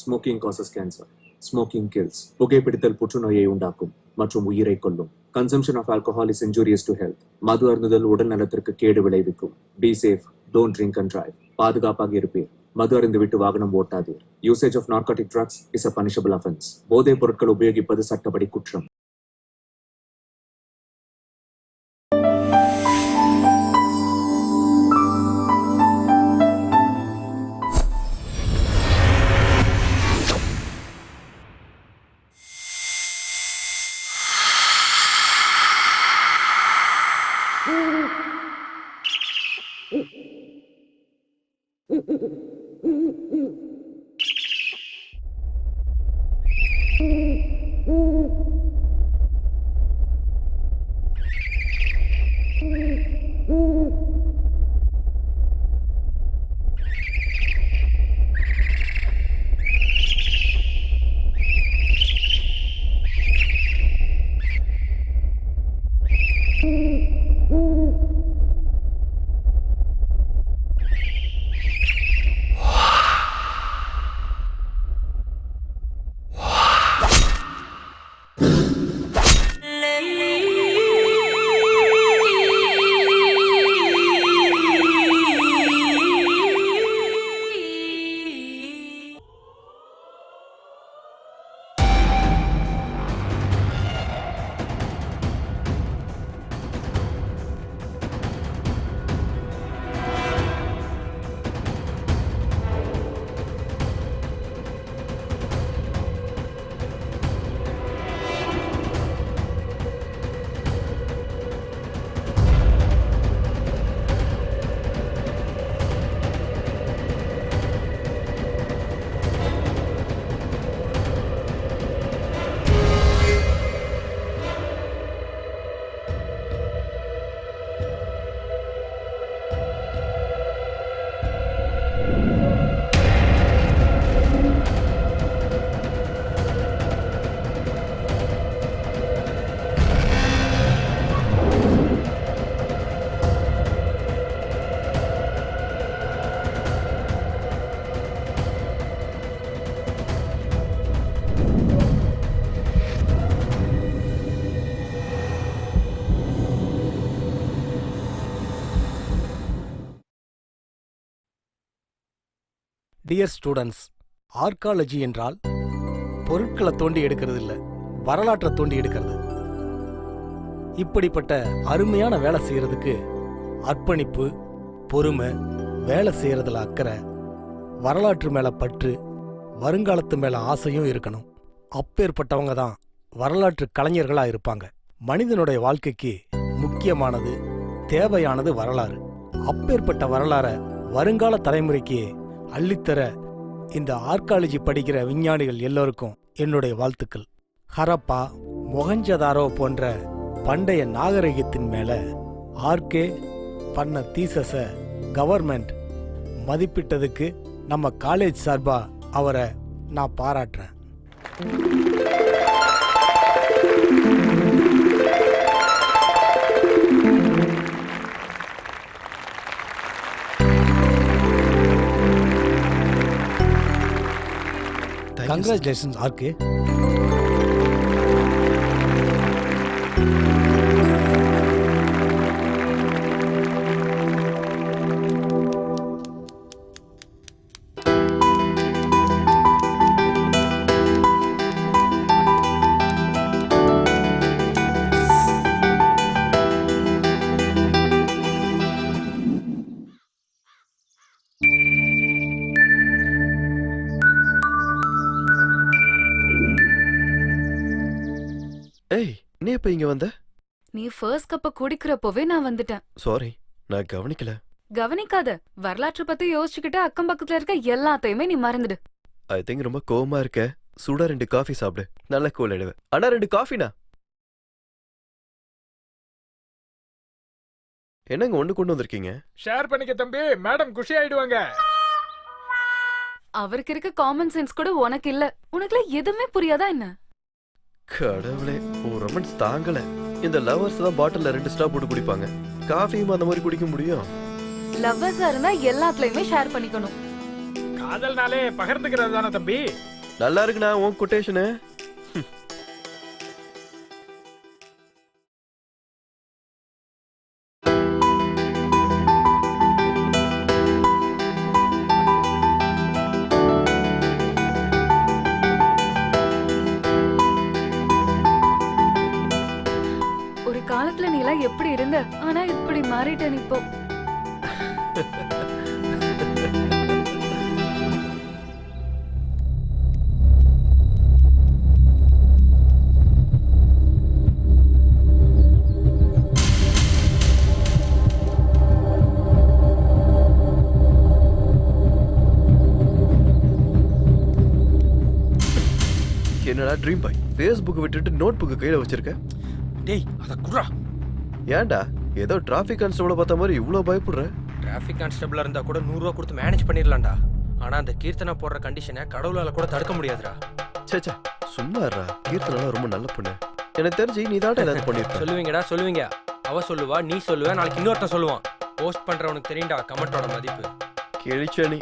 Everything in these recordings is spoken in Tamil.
Smoking causes cancer. Smoking kills. புகைப்பிடித்தல் புற்றுநோயை உண்டாக்கும் மற்றும் உயிரை கொல்லும். Consumption of alcohol is injurious to health. மது அருந்துதல் உடல் நலத்திற்கு கேடு விளைவிக்கும். Be safe, don't drink and drive. பாதுகாப்பாக இருப்பீர். மது அருந்துவிட்டு வாகனம் ஓட்டாதீர். Usage of narcotic drugs is a punishable offence. போதைப் பொருட்கள் உபயோகிப்பது சட்டப்படி குற்றம். டியர் ஸ்டூடெண்ட்ஸ், ஆர்காலஜி என்றால் பொருட்களை தோண்டி எடுக்கிறது இல்லை, வரலாற்றை தோண்டி எடுக்கிறது. இப்படிப்பட்ட அருமையான வேலை செய்யறதுக்கு அர்ப்பணிப்பு, பொறுமை, வேலை செய்யறதுல அக்கறை, வரலாற்று மேல பற்று, வருங்காலத்து மேல ஆசையும் இருக்கணும். அப்பேற்பட்டவங்க தான் வரலாற்று கலைஞர்களா இருப்பாங்க. மனிதனுடைய வாழ்க்கைக்கு முக்கியமானது, தேவையானது வரலாறு. அப்பேற்பட்ட வரலாற வருங்கால தலைமுறைக்கு அள்ளித்தர இந்த ஆர்காலஜி படிக்கிற விஞ்ஞானிகள் எல்லோருக்கும் என்னுடைய வாழ்த்துக்கள். ஹரப்பா, மொஹஞ்சதாரோ போன்ற பண்டைய நாகரிகத்தின் மேல ஆர்கே பண்ண தீசஸ கவர்மெண்ட் மதிப்பிட்டதுக்கு நம்ம காலேஜ் சார்பா அவரை நான் பாராட்டுறேன். Congratulations, RK. ஏய், நீ எப்ப இங்க வந்த? நீ ஃபர்ஸ்ட் கப்ப குடிக்கிறப்பவே நான் வந்துட்டேன். சாரி, நான் கவனிக்கல. கவனிக்காத. வரலாற்று பத்தி யோசிச்சுக்கிட்டு அக்கம் பக்கத்துல இருக்க எல்லாத்தையுமே நீ மறந்துடு. ஐ திங்க் ரொம்ப கோவமா இருக்க. சூடா 2 காஃபி சாப்பிடு, நல்ல கூல் ஆயிடுவேன். அண்ணா 2 காஃபினா? என்னங்க ஒண்ணு கொண்டு வந்திருக்கீங்க? ஷேர் பண்ணிக்க தம்பி, மேடம் குஷி ஆயிடுவாங்க. அவருக்கு இருக்க காமன் சென்ஸ் கூட உனக்கு இல்ல. உனக்குல எதுவுமே புரியாதா என்ன? கடவுளே, ஒரு ரொமான்ஸ் தாங்கல. இந்த லவர்ஸ் தான் பாட்டில்ல 2 ஸ்ட்ரா போட்டு குடிப்பாங்க. காஃபியும் அந்த மாதிரி குடிக்க முடியும்? லவ்வர்ஸா இருந்தா எல்லாத்துலயுமே ஷேர் பண்ணிக்கணும். காதல்னாலே பகிர்ந்துக்கிறது தானே தம்பி. நல்லா இருக்குண்ணா உன் கொட்டேஷனு. ஒரு காலத்துல நீ எல்லாம் எப்படி இருந்த, ஆனா இப்படி மாறிட்ட நீ இப்போ. என்னடா ட்ரீம் பாய் ஃபேஸ்புக் விட்டுட்டு நோட் புக் கையில வச்சிருக்க? டேய் அத குடுறா. ஏன்டா ஏதோ டிராஃபிக் கான்ஸ்டபிள பார்த்த மாதிரி இவ்ளோ பயப்படுற? டிராஃபிக் கான்ஸ்டபிளா இருந்தா கூட 100 ரூபா கொடுத்து மேனேஜ் பண்ணிரலாம்டா. ஆனா அந்த கீர்த்தனா போடுற கண்டிஷனை கடவுளால கூட தடுக்க முடியாதுடா. சேச்சா சும்மாறா. கீர்த்தனா ரொம்ப நல்ல பொண்ணு. எனக்கு தெரிஞ்சு நீ தான் ஏதாவது பண்ணிருக்க. சொல்லுவீங்கடா சொல்லுவீங்க. அவ சொல்லுவா, நீ சொல்லுவ, நாளைக்கு இன்னொருத்தன் சொல்லுவான். போஸ்ட் பண்றவனுக்கு தெரியும்டா கமெண்டோட மதிப்பு. கிழிச்சனி.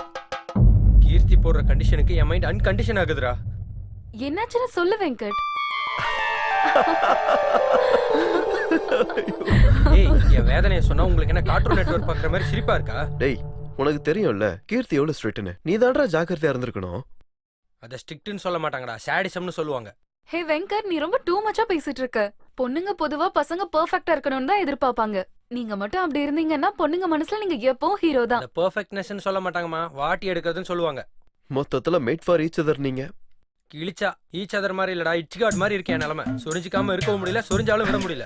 கீர்த்தி போடுற கண்டிஷனுக்கு என் மைண்ட் அன்கண்டிஷன் ஆகுதுடா. என்னாச்சுன்னு சொல்லு வெங்கட். ஏய் என் வேதனையை சொன்னா உங்களுக்கு என்ன கார்ட்டூன் நெட்வொர்க் பாக்குற மாதிரி சிரிப்பா இருக்கா? டேய் உனக்கு தெரியும்ல கீர்த்தி எவ்வளவு ஸ்ட்ரிக்ட்னு. நீ தான்டா ஜாக்கிரதையா இருந்திருக்கணும். அத ஸ்ட்ரிக்ட்னு சொல்ல மாட்டாங்கடா, சாடிசம்னு சொல்லுவாங்க. ஹே வெங்கட், நீ ரொம்ப டூ மச்சா பேசிட்டு இருக்க. பொண்ணுங்க பொதுவா பசங்க பெர்ஃபெக்ட்டா இருக்கணும்னு தான் எதிர்பார்ப்பாங்க. நீங்க மட்டும் அப்படி இருந்தீங்கன்னா பொண்ணுங்க மனசுல நீங்க எப்பவும் ஹீரோ தான். அந்த பெர்ஃபெக்ட்னஸ்னு சொல்ல மாட்டாங்கம்மா, வாட்டி எடுக்கிறதுன்னு சொல்லுவாங்க. மொத்தத்துல மேட் ஃபார் ஈச் அதர். நீங்க கிழிச்சா ஈச் அதர் மாதிரி இல்லடா, இட்காட் மாதிரி இருக்கேன் நிலைமை. சொரிஞ்சிக்காம இருக்கவும் முடியல, சொரிஞ்சாலும் விட முடியல.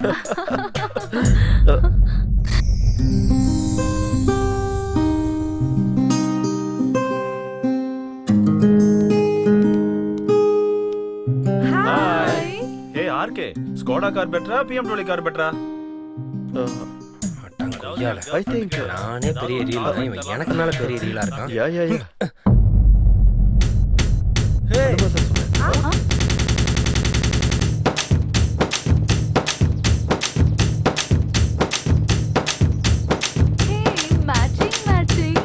Hi. Hey RK, Skoda car better, BMW car better? I think நானே பெரிய ரீல் தான், இவன் எனக்கு மேல பெரிய ரீலா இருக்கான். யா யா யா. Hey, matching matching.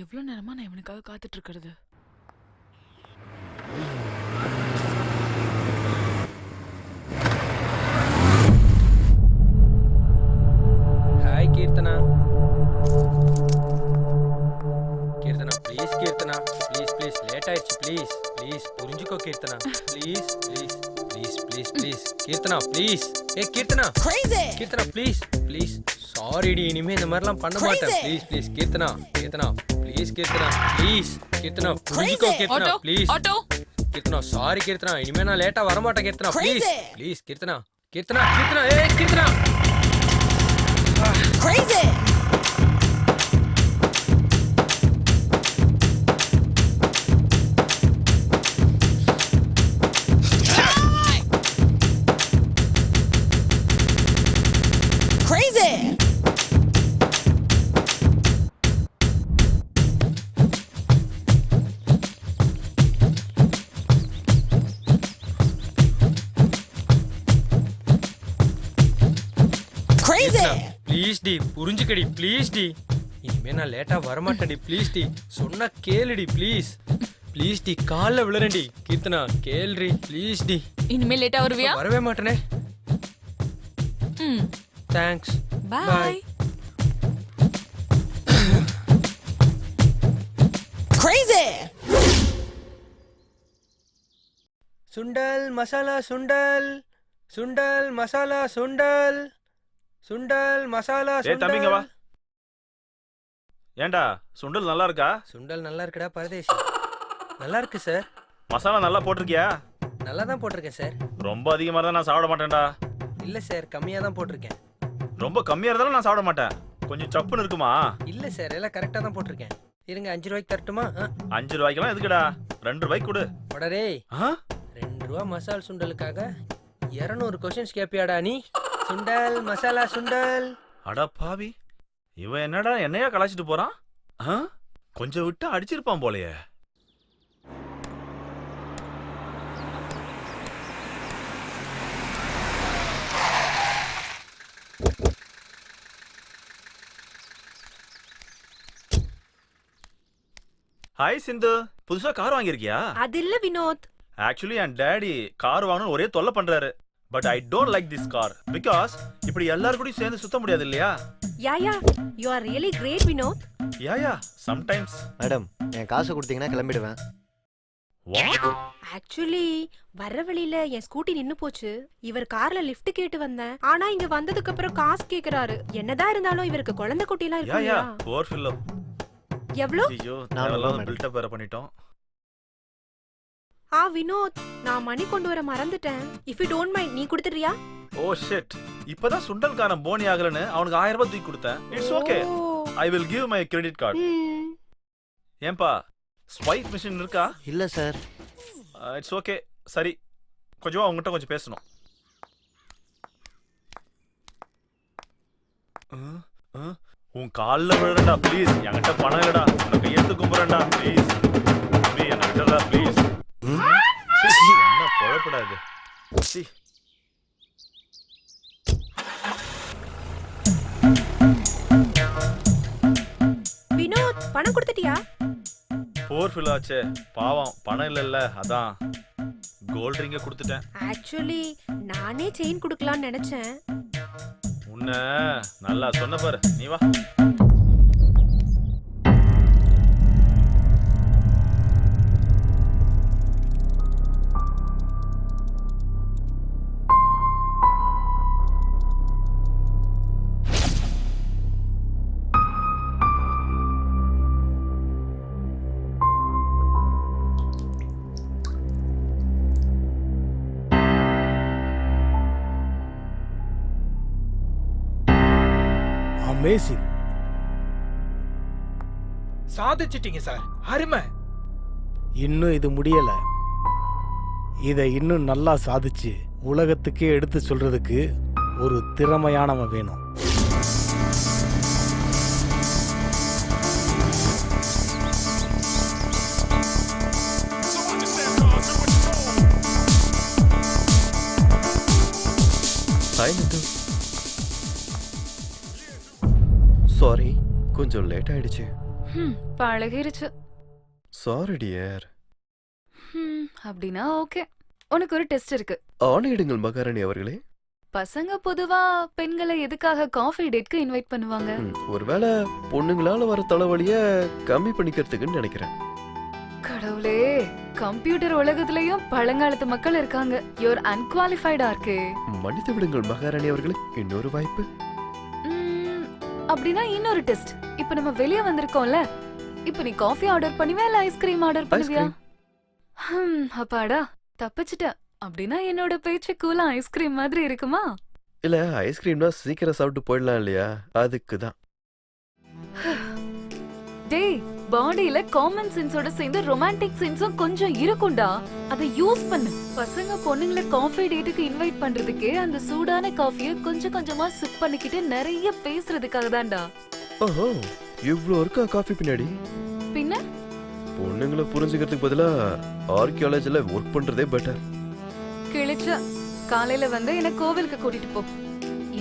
எவ்வளவு நேரமா நான் இவனுக்காக காத்துட்டு இருக்கிறது? Hi Keerthana. Keerthana please, Keerthana please please, late ஆயிடுச்சு ப்ளீஸ் ப்ளீஸ் புரிஞ்சுக்கோ Keerthana please please please please please Keerthana please. ஏ கீர்த்தனா கீர்த்தனா ப்ளீஸ் ப்ளீஸ். சாரிடி, இனிமே இந்த மாதிரிலாம் பண்ண மாட்டேன். Please please Keerthana Keerthana please Keerthana please Keerthana புரிஞ்சுக்கோ கீர்த்தனா ப்ளீஸ். கீர்த்தனா சாரி கீர்த்தனா, இனிமே நான் லேட்டா வர மாட்டேன் கீர்த்தனா ப்ளீஸ் ப்ளீஸ் கீர்த்தனா கீர்த்தனா கீர்த்தனா. ஏ கீர்த்தனா ப்ளீஸ் டி புரிஞ்சுக்கடி ப்ளீஸ் டி. இனிமே நான் லேட்டா வரமாட்டேன்டி ப்ளீஸ் டி. சொன்னா கேளுடி ப்ளீஸ் ப்ளீஸ் டி. கால்ல விழுறேன்டி கீர்த்தனா, கேளுடி ப்ளீஸ் டி. இனிமே லேட்டா வருவியா? வரவே மாட்டேனே. Thanks bye. சுண்டல் மசாலா சுண்டல், சுண்டல் மசாலா சுண்டல், சுண்டல் மசாலா ஏய் தம்பிங்க வா. சுண்டல். ஏன்டா சுண்டல் நல்லா இருக்கா? சுண்டல் நல்லா இருக்குடா பரதேசி. நல்லா இருக்கு சார். மசாலா நல்லா போட்டிருக்கியா? நல்லா தான் போட்டிருக்கேன் சார். ரொம்ப அதிகமா இருந்தா நான் சாப்பிட மாட்டேன்டா. இல்ல சார், கம்மியா தான் போட்டிருக்கேன். ரொம்ப கம்மியா இருந்தாலும் நான் சாப்பிட மாட்டேன். கொஞ்சம் சப்புன்னு இருக்குமா? இல்ல சார், எல்லாம் கரெக்டா தான் போட்டிருக்கேன். இருங்க 5 ரூபாய்க்கு தரட்டுமா? 5 ரூபாய்க்கெல்லாம் எதுக்குடா? 2 ரூபாய்க்கு கொடு. உடரே ஆ? 2 ரூபா மசால் சுண்டலுக்காக 200 கொஸ்டின்ஸ் கேப்பியாடா நீ? சுண்டல் மசாலா சுண்டல். அட பாவி, இவன் என்னடா என்னையா கலாச்சிட்டு போறான்? ஆ? கொஞ்சம் விட்டு அடிச்சிருப்பான் போலயே. ஹாய் சிந்து, புதுசா கார் வாங்கியிருக்கியா? அது இல்ல வினோத். ஆக்சுவலி என் டாடி கார் வாங்கணும் ஒரே தொல்லை பண்றாரு. But I don't like this car because இப்படி எல்லாரும் கூடயும் சேர்ந்து சுத்த முடியாது இல்லையா? Yeah you are really great Vinod. Yeah sometimes. Madam, என் காசை கொடுத்தீங்கன்னா கிளம்பிடுவேன். வாட்? ஆக்சுவலி வர்ற வழியில என் ஸ்கூட்டி நின்னு போச்சு. இவர் கார்ல லிஃப்ட் கேட்டு வந்தேன். ஆனா இங்க வந்ததுக்கு அப்புறம் காசு கேக்குறாரு. என்னதான் இருந்தாலும் இவருக்கு குழந்தை குட்டி எல்லாம் இருக்கு யா இல்லையா? போர் ஃபில்லோ. எவ்வளோ? ஐயோ, நான் தேவையில்லாம பில்டப் வேற பண்ணிட்டோம். வினோத், நான் மணி கொண்டு வர மறந்துட்டேன். இஃப் யூ டோன்ட் மைண்ட் நீ கொடுத்துறியா? ஓ ஷிட், இப்பதான் சுண்டல்காரன் போனி ஆகலன்னு அவனுக்கு 1000 ரூபாய் தூக்கி கொடுத்தேன். It's okay, I will give my credit card. ஏன்பா ஸ்வைப் மிஷின் இருக்கா? இல்ல சார். It's okay. சரி, கொஞ்சம் அவங்ககிட்ட கொஞ்சம் பேசணும். உன் காலில் விழுறா ப்ளீஸ். என்கிட்ட பணம் இல்லடா, உன்னை கையெழுத்து கும்புறேன்டா ப்ளீஸ். தம்பி என்ன விட்டுறா ப்ளீஸ். என்ன குழப்படாது. வினோத், பணம் கொடுத்துட்டியா? போர் ஃபில் ஆச்சே, பாவம் பணம் இல்லைல்ல, அதான் கோல்ட் ரிங்க கொடுத்துட்டேன். ஆக்சுவலி நானே செயின் கொடுக்கலாம்னு நினைச்சேன். உன்ன நல்லா சொன்ன பாரு, நீ வா. அமேசிங். சாதிச்சிட்டீங்க சார், அருமை. இன்னும் இது முடியல. இதை இன்னும் நல்லா சாதிச்சு உலகத்துக்கே எடுத்து சொல்றதுக்கு ஒரு திறமையானவன் வேணும். சாரி, கொஞ்சம் லேட் ஆயிடுச்சு. பழகிருச்சு. Sorry dear. அப்படின்னா ஓகே. உனக்கு ஒரு டெஸ்ட் இருக்கு. ஆணையிடுங்கள் மகாராணி அவர்களே. பசங்க பொதுவா பெண்களை எதுக்காக காஃபி டேட்க்கு இன்வைட் பண்ணுவாங்க? ஒருவேளை பொண்ணுங்களால வர தலைவலிய கம்மி பண்ணிக்கிறதுக்குன்னு நினைக்கிறேன். கடவுளே, கம்ப்யூட்டர் உலகத்திலயும் பழங்காலத்து மக்கள் இருக்காங்க. யூர் அன்குவாலிஃபைடா இருக்கே. மன்னித்து விடுங்கள் மகாராணி அவர்களே, இன்னொரு வாய்ப்பு. அப்படின்னா இன்னொரு டெஸ்ட். இப்ப நம்ம வெளிய வந்திருக்கோம்ல, இப்ப நீ காஃபி ஆர்டர் பண்ணுவியா இல்ல ஐஸ்கிரீம் ஆர்டர் பண்ணுவியா? அப்பாடா, தப்பிச்சிட்ட. அப்படின்னா என்னோட பேச்சு கூலா ஐஸ்கிரீம் மாதிரி இருக்குமா? இல்ல, ஐஸ்கிரீம்னா சீக்கிரம் சாப்பிட்டு போயிடலாம் இல்லையா, அதுக்கு தான். டேய், பாடியில காமன் சென்ஸோட சேர்ந்து ரொமான்டிக் சென்ஸும் கொஞ்சம் இருக்கும்டா. அதை யூஸ் பண்ணு. பசங்க பொண்ணுங்களை காஃபி டேட்டுக்கு இன்வைட் பண்றதுக்கே அந்த சூடான காஃபியை கொஞ்சம் கொஞ்சமா சிப் பண்ணிக்கிட்டு நிறைய பேசுறதுக்காக தான்டா. ஓஹோ, இவ்ளோ இருக்கா காஃபி பின்னாடி? பின்ன பொண்ணுங்களை புரிஞ்சுக்கிறதுக்கு பதிலா ஆர்கியாலஜில ஒர்க் பண்றதே பெட்டர். கிழிச்ச. காலையில வந்து என்ன கோவிலுக்கு கூட்டிட்டு போ.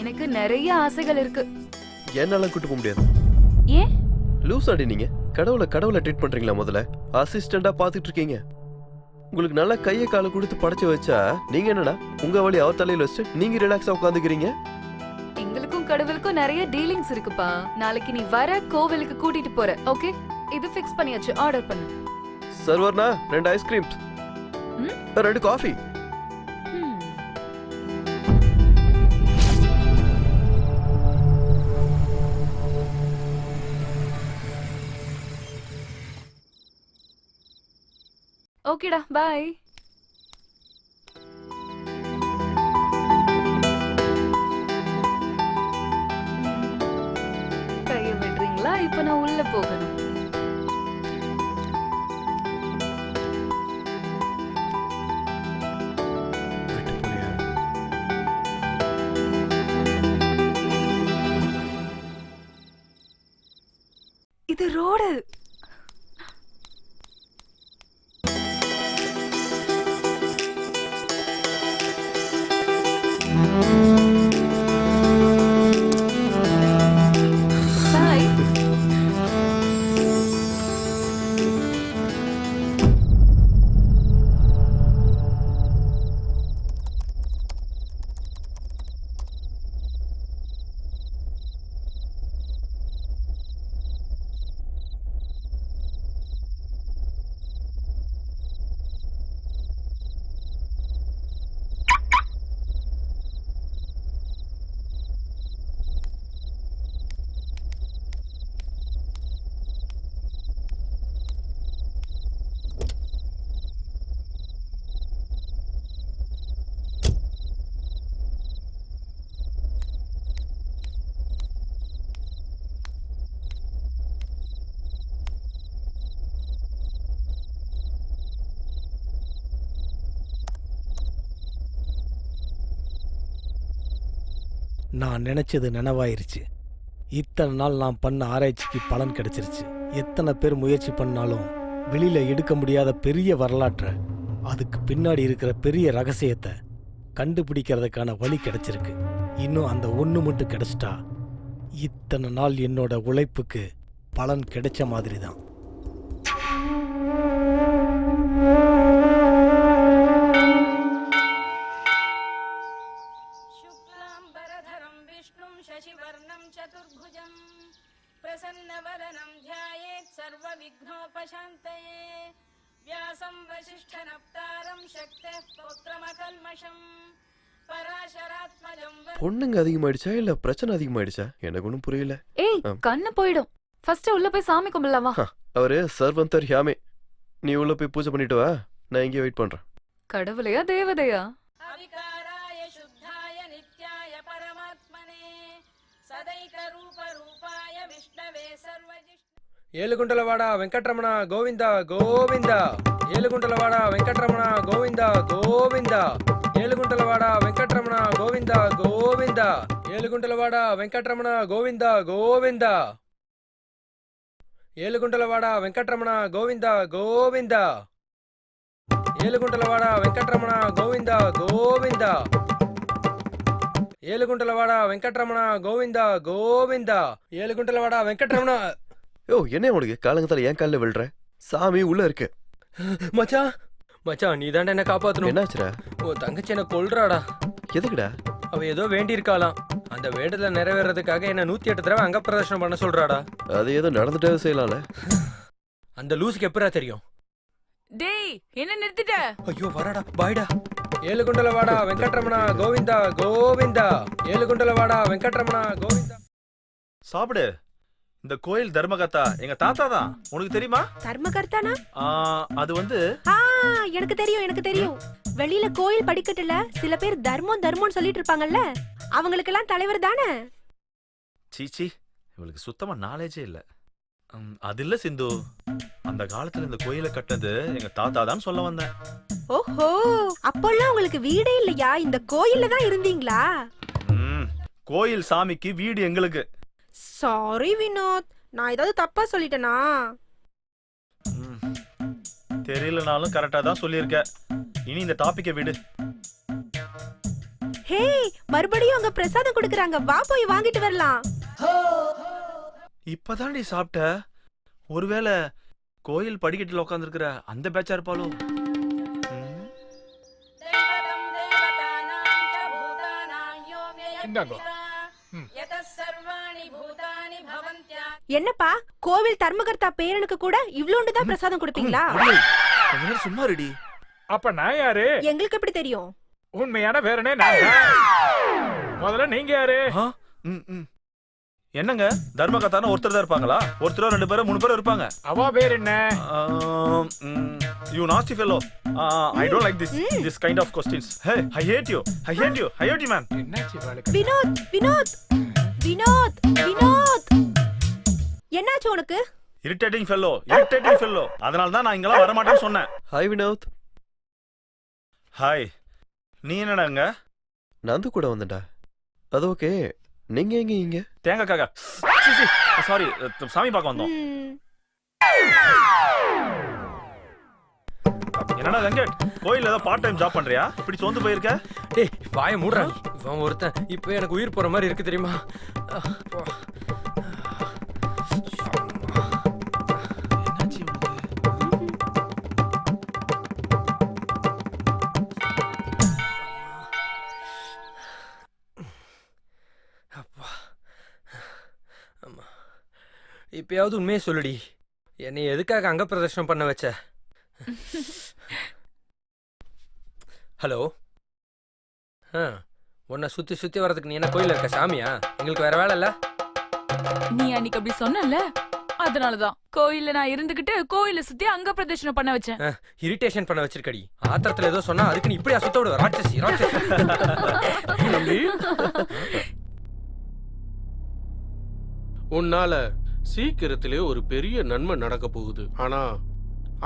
எனக்கு நிறைய ஆசைகள் இருக்கு. என்னால கூட்டு போக முடியாது. ஏன்? லூஸ் ஆடி நீங்க. கடவுளை ட்ரீட் பண்றீங்களா? முதல்ல அசிஸ்டண்டா பாத்துட்டு இருக்கீங்க. உங்களுக்கு நல்லா கையை காலை கொடுத்து படைச்சு வச்சா நீங்க என்னடா உங்க வழி அவர் தலையில வச்சு நீங்க ரிலாக்ஸா உட்காந்துக்கிறீங்க. எங்களுக்கும் கடவுளுக்கும் நிறைய டீலிங்ஸ் இருக்குப்பா. நாளைக்கு நீ வர கோவிலுக்கு கூட்டிட்டு போற. ஓகே, இது ஃபிக்ஸ் பண்ணியாச்சு. ஆர்டர் பண்ணு. சர்வர்னா 2 ஐஸ்கிரீம்ஸ், 2 காஃபி. ஓகேடா, பாய். கையை விடுறீங்களா? இப்ப நான் உள்ள போகணும். இது ரோடு. நான் நினைச்சது நினைவாயிருச்சு. இத்தனை நாள் நான் பண்ண ஆராய்ச்சிக்கு பலன் கிடைச்சிருச்சு. எத்தனை பேர் முயற்சி பண்ணாலும் வெளியில எடுக்க முடியாத பெரிய வரலாற்றை, அதுக்கு பின்னாடி இருக்கிற பெரிய ரகசியத்தை கண்டுபிடிக்கிறதுக்கான வழி கிடைச்சிருக்கு. இன்னும் அந்த ஒன்று மட்டும் கிடைச்சிட்டா இத்தனை நாள் என்னோட உழைப்புக்கு பலன் கிடைச்ச மாதிரி தான். பொண்ணுங்க அதிகமாயிடுச்சா இல்ல பிரச்சனை அதிகமாயிடுச்சா? எனக்கு ஒன்றும் புரியல. ஏய் கண்ணு போயிடும். ஃபர்ஸ்ட் உள்ள போய் சாமி கும்பிடலாம் வா. அவரு சர்வந்தர் யாமே. நீ உள்ள போய் பூஜை பண்ணிட்டு வா, நான் இங்கே வெயிட் பண்றேன். கடவுளையா தேவதையா? ఏలుగుంటలవాడ వెంకటరమణ గోవింద గోవింద. ఏలుగుంటలవాడ వెంకటరమణ గోవింద గోవింద. ఏలుగుంటలవాడ వెంకటరమణ గోవింద గోవింద. ఏలుగుంటలవాడ వెంకటరమణ గోవింద గోవింద. ఏలుగుంటలవాడ వెంకటరమణ గోవింద గోవింద. ఏలుగుంటలవాడ వెంకటరమణ గోవింద గోవింద. ఏలుగుంటలవాడ వెంకటరమణ గోవింద గోవింద. ఏలుగుంటలవాడ వెంకటరమణ. ஓ, என்ன உனக்கு காலங்கத்தால ஏன் காலில் விழுற? சாமி உள்ள இருக்கு. மச்சான் மச்சான் நீ தாண்டா என்ன காப்பாத்தணும். என்னாச்சுடா? உன் தங்கச்சி என்ன கொல்றாடா. எதுக்குடா? அவ ஏதோ வேண்டி இருக்காளாம். அந்த வேண்டுதல நிறைவேறதுக்காக என்ன 108 தடவை அங்க பிரதர்ஷனம் பண்ண சொல்றாடா. அது ஏதோ நடந்துட்டே செய்யலாம்ல. அந்த லூசுக்கு எப்பரா தெரியும்? டேய் என்ன நிறுத்திட்ட? ஐயோ வரடா பாய்டா. ஏழுகுண்டலவாடா வெங்கட்ரமணா கோவிந்தா கோவிந்தா. ஏழுகுண்டலவாடா வெங்கட்ரமணா கோவிந்தா. சாப்பிடு. இந்த கோயில் தர்மகர்த்தா எங்க தாத்தா தான். உனக்கு தெரியுமா? தர்மகர்த்தானா? அது வந்து எனக்கு தெரியும் எனக்கு தெரியும். வெளியில கோயில் படிக்கட்டுல சில பேர் தர்மம் தர்மம்னு சொல்லிட்டு இருப்பாங்கல்ல, அவங்களுக்கெல்லாம் தலைவர் தானே? சீச்சி, இவளுக்கு சுத்தமா நாலேஜே இல்ல. அது இல்ல சிந்து, அந்த காலத்துல இந்த கோயிலை கட்டினது எங்க தாத்தா தான் சொல்ல வந்தேன். ஓஹோ, அப்பெல்லாம் உங்களுக்கு வீடே இல்லையா? இந்த கோயில்ல தான் இருந்தீங்களா? கோயில் சாமிக்கு வீடு எங்களுக்கு. சாரி வினோத், நான் ஏதாவது தப்பா சொல்லிட்டேனா? தெரியலனாலும் கரெக்டா தான் சொல்லியிருக்க. இனி இந்த டாபிக்கை விடு. ஹே, மறுபடியும் அங்க பிரசாதம் கொடுக்கறாங்க, வா போய் வாங்கிட்டு வரலாம். இப்பதான் நீ சாப்பிட்ட. ஒருவேளை கோயில் படிக்கட்டுல உட்கார்ந்து இருக்கிற அந்த பேச்சா இருப்பாளோ? என்னப்பா, கோவில் தர்மகர்த்தா பேரனுக்கு கூட இவ்ளோண்டு தான் பிரசாதம் கொடுப்பீங்களா? சும்மா ரெடி. அப்ப நான் யாரு? எங்களுக்கு எப்படி தெரியும்? உண்மையான பேரனே நான். முதல்ல நீங்க யாரு? என்னங்க, தர்மகர்த்தான ஒருத்தர் தான் இருப்பாங்களா? ஒருத்தரோ 2 பேரோ 3 பேரோ இருப்பாங்க. அவ பேர் என்ன? You nasty fellow. I don't like this kind of questions. Hey, I hate you. I hate you. I hate you, man. என்னாச்சு வாளுக்கு? வினோத் வினோத் வினோத் வினோத், என்னாச்சு உனக்கு? Irritating fellow. Irritating fellow. அதனால தான் நான் இங்கலாம் வர மாட்டேன்னு சொன்னேன். ஹாய் வினோத். ஹாய். நீ என்னடாங்க? நந்து கூட வந்தடா. அது ஓகே. நீங்க எங்க இங்க? தேங்காய் காக்கா. சாரி, சாமி பார்க்க வந்தோம். என்னடா வெங்கட், கோயில்ல ஏதோ பார்ட் டைம் ஜாப் பண்றியா? இப்படி சோர்ந்து போயிருக்க? டேய் வாயை மூடுறா நீ. இவன் ஒருத்தன் இப்போ எனக்கு உயிர் போற மாதிரி இருக்கு தெரியுமா? என்னாச்சு உனக்கு? அப்பா அம்மா, இப்பயாவது உண்மையே சொல்லுடி. என்னை எதுக்காக அங்க பிரதர்ஷனம் பண்ண வச்ச? ஹலோ, உன்னை சுத்தி சுத்தி வரதுக்கு நீ என்ன கோயில்ல இருக்க சாமியா? எங்களுக்கு வேற வேலை இல்ல. நீ அன்னைக்கு அப்படி சொன்னல, அதனாலதான் கோயில்ல நான் இருந்துகிட்டு கோயில சுத்தி அங்க பிரதர்ஷனம் பண்ண வச்சேன். இரிட்டேஷன் பண்ண வச்சிருக்கடி. ஆத்திரத்துல ஏதோ சொன்னா அதுக்கு நீ இப்படி அசுத்த விடுவ. ராட்சசி ராட்சசி. உன்னால சீக்கிரத்திலே ஒரு பெரிய நன்மை நடக்க போகுது. ஆனா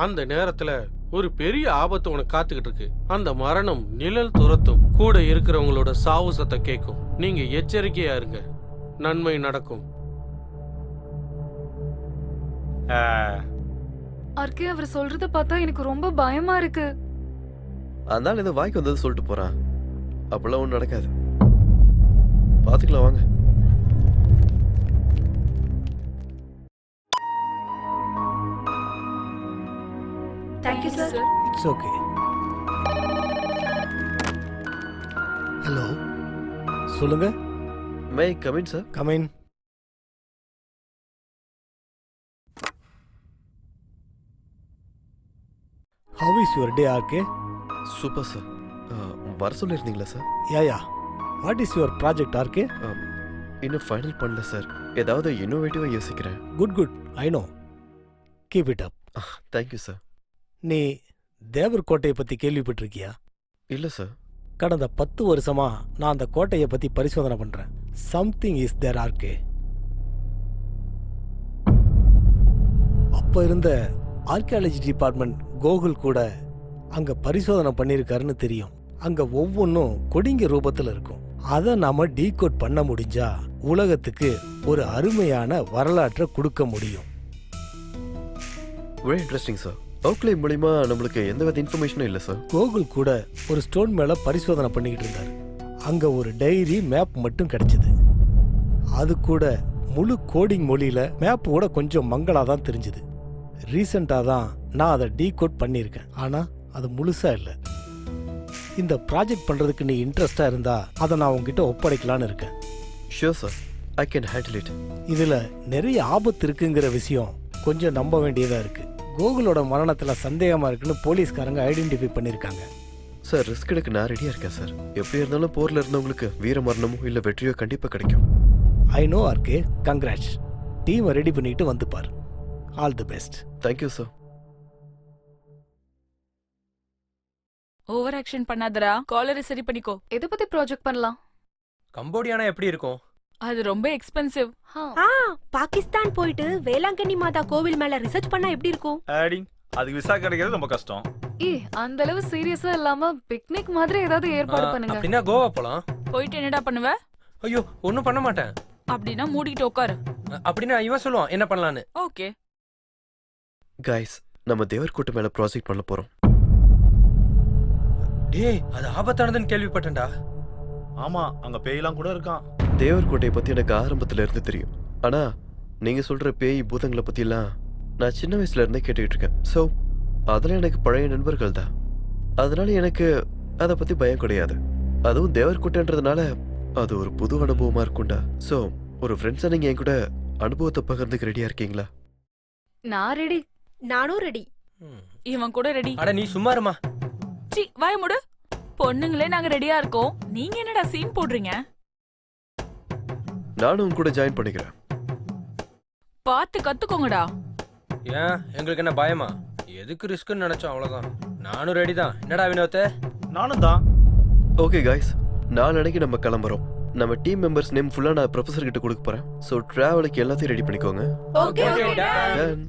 அந்த நேரத்துல ஒரு பெரிய ஆபத்து உனக்கு காத்துக்கிட்டு இருக்கு. அந்த மரணம் நிழல் துரத்தும், கூட இருக்கிறவங்களோட சாவு சத்தம் கேட்கும். நீங்க எச்சரிக்கையா இருங்க, நன்மை நடக்கும். ஆர்கே, அவர் சொல்றத பார்த்தா எனக்கு ரொம்ப பயமா இருக்கு. அதனால இந்த வாய்க்கு வந்தது சொல்லிட்டு போறான். அப்படிலாம் ஒன்றும் நடக்காது. பார்த்துக்கலாம் வாங்க. Thank you sir. It's okay. Hello, சொல்லுங்க. May come in sir? Come in. How is your day RK? Super sir. வர சொல்லியிருந்தீங்களா சார்? Yeah. What is your project RK? இன்னும் ஃபைனல் பண்ணல சார். ஏதாவது இன்னோவேட்டிவாக யோசிக்கிறேன். Good. I know. Keep it up. Thank you sir. நீ தேவர் கோட்டையை பற்றி கேள்விப்பட்டிருக்கியா? இல்லை சார். கடந்த 10 வருஷமா நான் அந்த கோட்டையை பற்றி பரிசோதனை பண்ணுறேன். Something is there RK. அப்போ இருந்த ஆர்கியாலஜி டிபார்ட்மெண்ட் கோகுல் கூட அங்கே பரிசோதனை பண்ணியிருக்காருன்னு தெரியும். அங்கே ஒவ்வொன்றும் கொடிங்க ரூபத்தில் இருக்கும். அதை நாம டீகோட் பண்ண முடிஞ்சா உலகத்துக்கு ஒரு அருமையான வரலாற்றை கொடுக்க முடியும். Very interesting sir. அவுட்லை மூலிமா நம்மளுக்கு எந்த வித இன்ஃபர்மேஷனும் இல்லை சார். கோகுல் கூட ஒரு ஸ்டோன் மேலே பரிசோதனை பண்ணிக்கிட்டு இருந்தார். அங்கே ஒரு டைரி மேப் மட்டும் கிடைச்சது. அது கூட முழு கோடிங் மொழியில் மேப் கூட கொஞ்சம் மங்களாக தான் தெரிஞ்சுது. ரீசெண்டாக தான் நான் அதை டீகோட் பண்ணியிருக்கேன். ஆனால் அது முழுசாக இல்லை. இந்த ப்ராஜெக்ட் பண்ணுறதுக்கு நீ இன்ட்ரெஸ்டாக இருந்தா அதை நான் உங்ககிட்ட ஒப்படைக்கலான்னு இருக்கேன். Sure sir, I can handle it. இதில் நிறைய ஆபத்து இருக்குங்கிற விஷயம் கொஞ்சம் நம்ப வேண்டியதாக இருக்குது. கோகுலோட மரணத்தில் சந்தேகமாக இருக்குன்னு போலீஸ்காரங்க ஐடென்டிஃபை பண்ணியிருக்காங்க. சார், ரிஸ்க் எடுக்க நான் ரெடியாக இருக்கேன் சார். எப்படி இருந்தாலும் போரில் இருந்தவங்களுக்கு வீர மரணமோ இல்லை வெற்றியோ கண்டிப்பாக கிடைக்கும். I know RK. கங்க்ராட்ஸ். டீமை ரெடி பண்ணிட்டு வந்து பாரு. All the best. Thank you sir. Over action பண்ணாதடா. காலரை சரி பண்ணிக்கோ. எதை பத்தி ப்ராஜெக்ட் பண்ணலாம்? கம்போடியானா எப்படி இருக்கும்? அது ரொம்ப எக்ஸ்பென்சிவ். பாகிஸ்தான் போயிட்டு வேளாங்கண்ணி மாதா கோவில் மேல ரிசர்ச் பண்ணா எப்படி இருக்கும்? அதுக்கு விசா கிடைக்கிறது ரொம்ப கஷ்டம். அந்த அளவு சீரியஸா இல்லாம பிக்னிக் மாதிரி ஏதாவது ஏற்பாடு பண்ணுங்க. அப்படின்னா கோவா போலாம். போயிட்டு என்னடா பண்ணுவ? ஐயோ, ஒன்னும் பண்ண மாட்டேன். அப்படின்னா மூடிக்கிட்டு உட்காரு. அப்படின்னா இவன் சொல்லுவான் என்ன பண்ணலான்னு. ஓகே கைஸ், நம்ம தேவர்கோட்டை மேலே ப்ராஜெக்ட் பண்ண போகிறோம். டேய், அது ஆபத்தானதுன்னு கேள்விப்பட்டேன்டா. ஆமா, அங்க பேயெல்லாம் கூட இருக்கான். தேவர்கோட்டையை பற்றி எனக்கு ஆரம்பத்தில் இருந்து தெரியும். ஆனால் நீங்கள் சொல்கிற பேய் பூதங்களை பற்றிலாம் நான் சின்ன வயசுல இருந்தே கேட்டுக்கிட்டு இருக்கேன். ஸோ அதில் எனக்கு பழைய நண்பர்கள் தான். அதனால எனக்கு அதை பற்றி பயம் கிடையாது. அதுவும் தேவர்கோட்டைன்றதுனால அது ஒரு புது அனுபவமாக இருக்கும்டா. ஸோ ஒரு ஃப்ரெண்ட்ஸாக நீங்கள் என் கூட அனுபவத்தை பகிர்ந்துக்கு ரெடியாக இருக்கீங்களா? நான் ரெடி. நானும் ரெடி. இவன் கூட ரெடி. அட நீ சும்மா இருமா. சி, வாய மூடு. பொண்ணுங்களே நாங்க ரெடியா இருக்கோம். நீங்க என்னடா சீன் போடுறீங்க? நானும் உங்க கூட ஜாயின் பண்ணிக்கிறேன். பார்த்து கத்துக்கோங்கடா. ஏன், எங்களுக்கு என்ன பயமா? எதுக்கு ரிஸ்க்னு நினைச்சோம், அவ்வளவுதான். நானும் ரெடி தான். என்னடா வினோத்? நானும் தான். ஓகே கைஸ், நாளைக்கு நம்ம கிளம்புறோம். நம்ம டீம் மெம்பர்ஸ் நேம் ஃபுல்லாக நான் ப்ரொஃபஸர் கிட்ட கொடுக்க போகிறேன். ஸோ ட்ராவலுக்கு எல்லாத்தையும் ரெடி பண்ணிக்கோங்க. Okay. Done.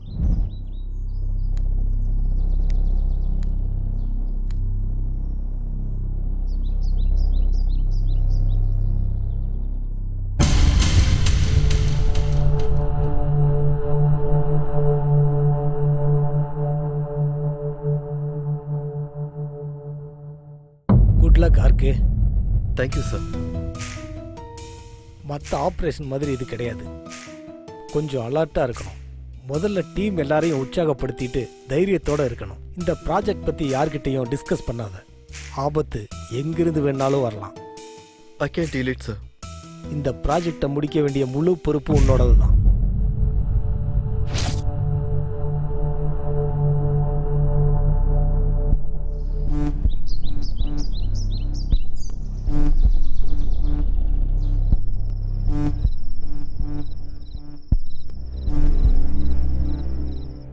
Good luck RK. Thank you sir. மற்ற ஆப்ரேஷன் மாதிரி இது கிடையாது. கொஞ்சம் அலர்ட்டாக இருக்கணும். முதல்ல டீம் எல்லாரையும் உற்சாகப்படுத்திட்டு தைரியத்தோடு இருக்கணும். இந்த ப்ராஜெக்ட் பற்றி யார்கிட்டையும் டிஸ்கஸ் பண்ணாத. ஆபத்து எங்கிருந்து வேணாலும் வரலாம். I can deal it sir. இந்த ப்ராஜெக்டை முடிக்க வேண்டிய முழு பொறுப்பு உன்னோடது தான்.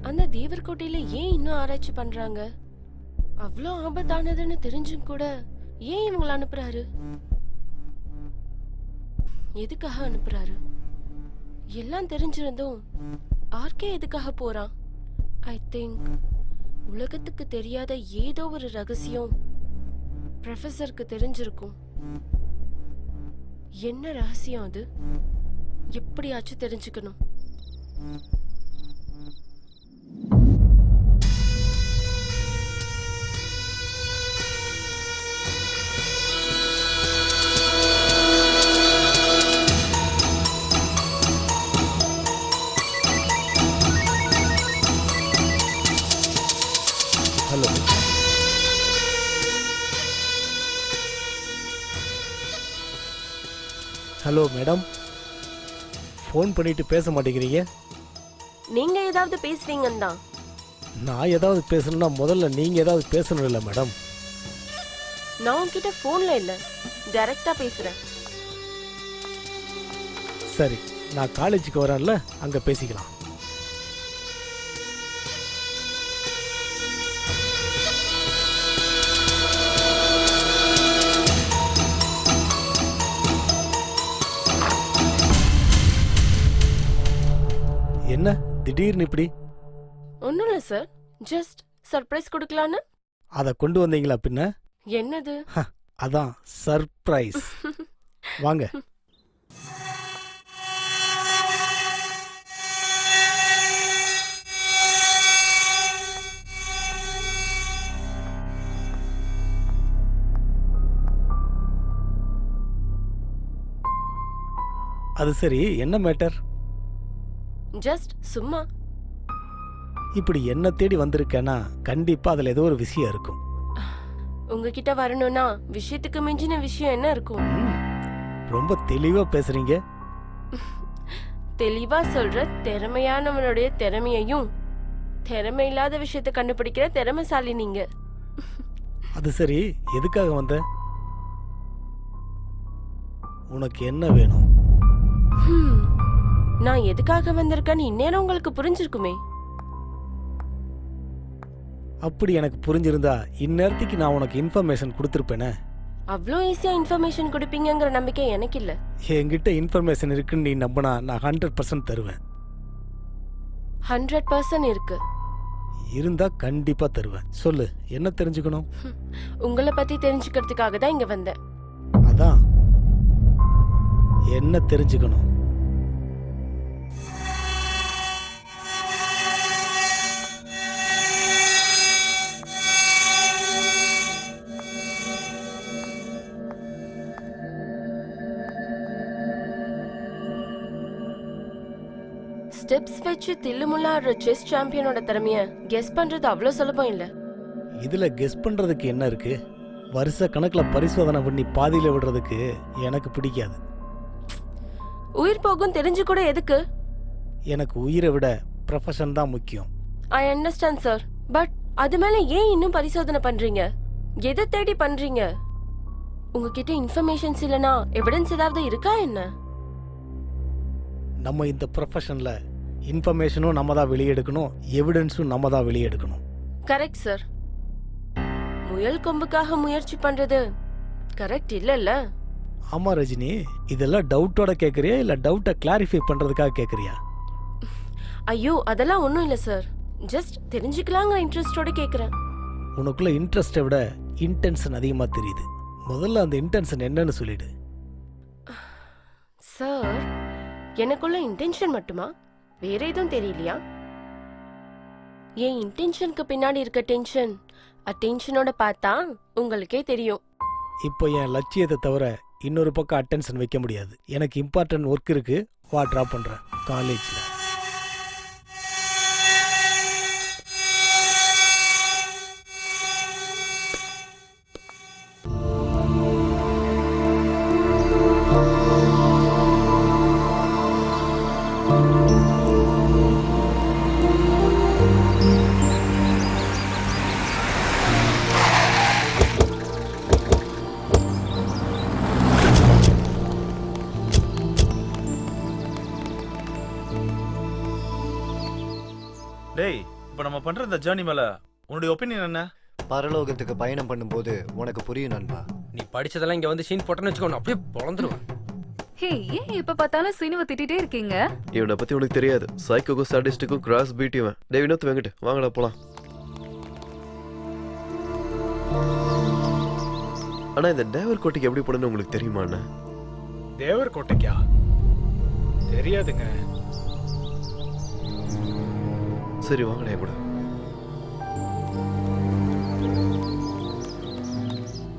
அந்த தேவர்கோட்டையில ஏன் இன்னும் ஆராய்ச்சி பண்றாங்க? அவ்வளோ ஆபத்தானதுன்னு தெரிஞ்சும் கூட ஏன் இவங்களை அனுப்புறாரு? எதுக்காக அனுப்புறாரு? எல்லாம் தெரிஞ்சிருந்தும் ஆர்கே எதுக்காக போறான்? ஐ திங்க் உலகத்துக்கு தெரியாத ஏதோ ஒரு ரகசியம் ப்ரொஃபஸருக்கு தெரிஞ்சிருக்கும். என்ன ரகசியம் அது? எப்படியாச்சும் தெரிஞ்சுக்கணும். ஹலோ, ஹலோ மேடம், ஃபோன் பண்ணிட்டு பேச மாட்டேங்கிறீங்க. நீங்க ஏதாவது பேசுறீங்கன்னு தான். நான் ஏதாவது பேசணும்னா முதல்ல நீங்க ஏதாவது பேசணும் இல்லை மேடம். நான் உன்கிட்ட போன்ல இல்ல, டைரக்டா பேசுறேன். சரி, நான் காலேஜுக்கு வரேன்ல, அங்க பேசிக்கலாம். என்ன திடீர்னு இப்படி? ஒன்றும் இல்லை சார், ஜஸ்ட் சர்ப்ரைஸ் கொடுக்கலான்னு. அதை கொண்டு வந்தீங்களா பின்ன? என்னது? அதான் சர்ப்ரைஸ். வாங்க. அது சரி, என்ன மேட்டர்? ஜஸ்ட் சும்மா. இப்படி என்ன தேடி வந்திருக்கேன்னா கண்டிப்பா அதுல ஏதோ ஒரு விஷயம் இருக்கும். உங்ககிட்ட வரணும்னா விஷயத்துக்கு மிஞ்சின விஷயம் என்ன இருக்கும்? ரொம்ப தெளிவா பேசுறீங்க. தெளிவா சொல்ற திறமையானவனுடைய திறமையையும் திறமை இல்லாத விஷயத்தை கண்டுபிடிக்கிற திறமைசாலி நீங்க. அது சரி, எதுக்காக வந்த? உனக்கு என்ன வேணும்? நான் எதுக்காக வந்திருக்கேன்னு இந்நேரம் உங்களுக்கு புரிஞ்சிருக்குமே. அப்படி எனக்கு புரிஞ்சிருந்தா இந்நேரத்துக்கு நான் உனக்கு இன்ஃபர்மேஷன் கொடுத்துருப்பேனே. அவ்வளோ ஈஸியா இன்ஃபர்மேஷன் கொடுப்பீங்கங்கிற நம்பிக்கை எனக்கு இல்ல. என்கிட்ட இன்ஃபர்மேஷன் இருக்குன்னு நீ நம்பினா நான் 100% தருவேன். 100% இருக்கு. இருந்தா கண்டிப்பா தருவேன். சொல்லு, என்ன தெரிஞ்சுக்கணும்? உங்களை பத்தி தெரிஞ்சுக்கிறதுக்காக தான் இங்க வந்தேன். அதான், என்ன தெரிஞ்சுக்கணும்? ஸ்டெப்ஸ் வச்சு தில்லுமுள்ளாடுற செஸ் சாம்பியனோட திறமைய கெஸ் பண்றது அவ்வளவு சுலபம் இல்ல. இதுல கெஸ் பண்றதுக்கு என்ன இருக்கு? வருஷ கணக்குல பரிசோதனை பண்ணி பாதியில விடுறதுக்கு எனக்கு பிடிக்காது. உயிர் போகும் தெரிஞ்சு கூட எதுக்கு? எனக்கு உயிரை விட ப்ரொஃபஷன் தான் முக்கியம். ஐ அண்டர்ஸ்டாண்ட் சார், பட் அது மேல ஏன் இன்னும் பரிசோதனை பண்றீங்க? எதை தேடி பண்றீங்க? உங்ககிட்ட இன்ஃபர்மேஷன்ஸ் இல்லனா எவிடன்ஸ் ஏதாவது இருக்கா என்ன? நம்ம இந்த ப்ரொஃபஷன்ல இன்ஃபர்மேஷனும் நம்ம தான் வெளியெடுக்கணும், எவிடன்ஸும் நம்ம தான் வெளியெடுக்கணும். Correct sir. முயல் கொம்புக்காக முயற்சி பண்றது கரெக்ட் இல்லல்ல? ஆமா ரஜினி, இதெல்லாம் டவுட்டோட கேக்குறியா இல்ல டவுட்டை கிளாரிஃபை பண்றதுக்காக கேக்குறியா? ஐயோ, அதெல்லாம் ஒன்றும் இல்லை சார். ஜஸ்ட் தெரிஞ்சுக்கலாங்கிற இன்ட்ரெஸ்டோட கேட்குறேன். உனக்குள்ள இன்ட்ரெஸ்ட்டை விட இன்டென்ஷன் அதிகமாக தெரியுது. முதல்ல அந்த இன்டென்ஷன் என்னன்னு சொல்லிடு. சார், எனக்குள்ள இன்டென்ஷன் மட்டுமா? வேற எதுவும் தெரியலையா? என் இன்டென்ஷனுக்கு பின்னாடி இருக்க டென்ஷன் அட்டென்ஷனோட பார்த்தா உங்களுக்கே தெரியும். இப்போ என் லட்சியத்தை தவிர இன்னொரு பக்கம் அட்டென்ஷன் வைக்க முடியாது. எனக்கு இம்பார்ட்டன்ட் ஒர்க் இருக்கு. வா, ட்ராப் பண்றேன் காலேஜ்ல. டேய், இப்போ நம்ம பண்ற இந்த ஜர்னி மேல உன்னுடைய ஒபினியன் என்ன? பரலோகத்துக்கு பயணம் பண்ணும்போது உனக்கு புரியும் நண்பா. நீ படிச்சதெல்லாம் இங்க வந்து சீன் போட்டேன்னு வச்சுக்கோ, அப்படியே பொழந்துருவேன். ஹே, ஏன் எப்ப பார்த்தாலும் சீனுவை திட்டிட்டே இருக்கீங்க? இவனை பத்தி உனக்கு தெரியாது. சைக்கோக்கும் சாடிஸ்டுக்கும் கிராஸ் பீட் இவன். டேய் வினோத் வெங்கட், வாங்கடா போலாம். ஆனா இந்த தேவர் கோட்டைக்கு எப்படி போடணும்னு உங்களுக்கு தெரியுமா அண்ணா? தேவர் கோட்டைக்கா? தெரியாதுங்க. சரி வாங்கண்ணே கூட.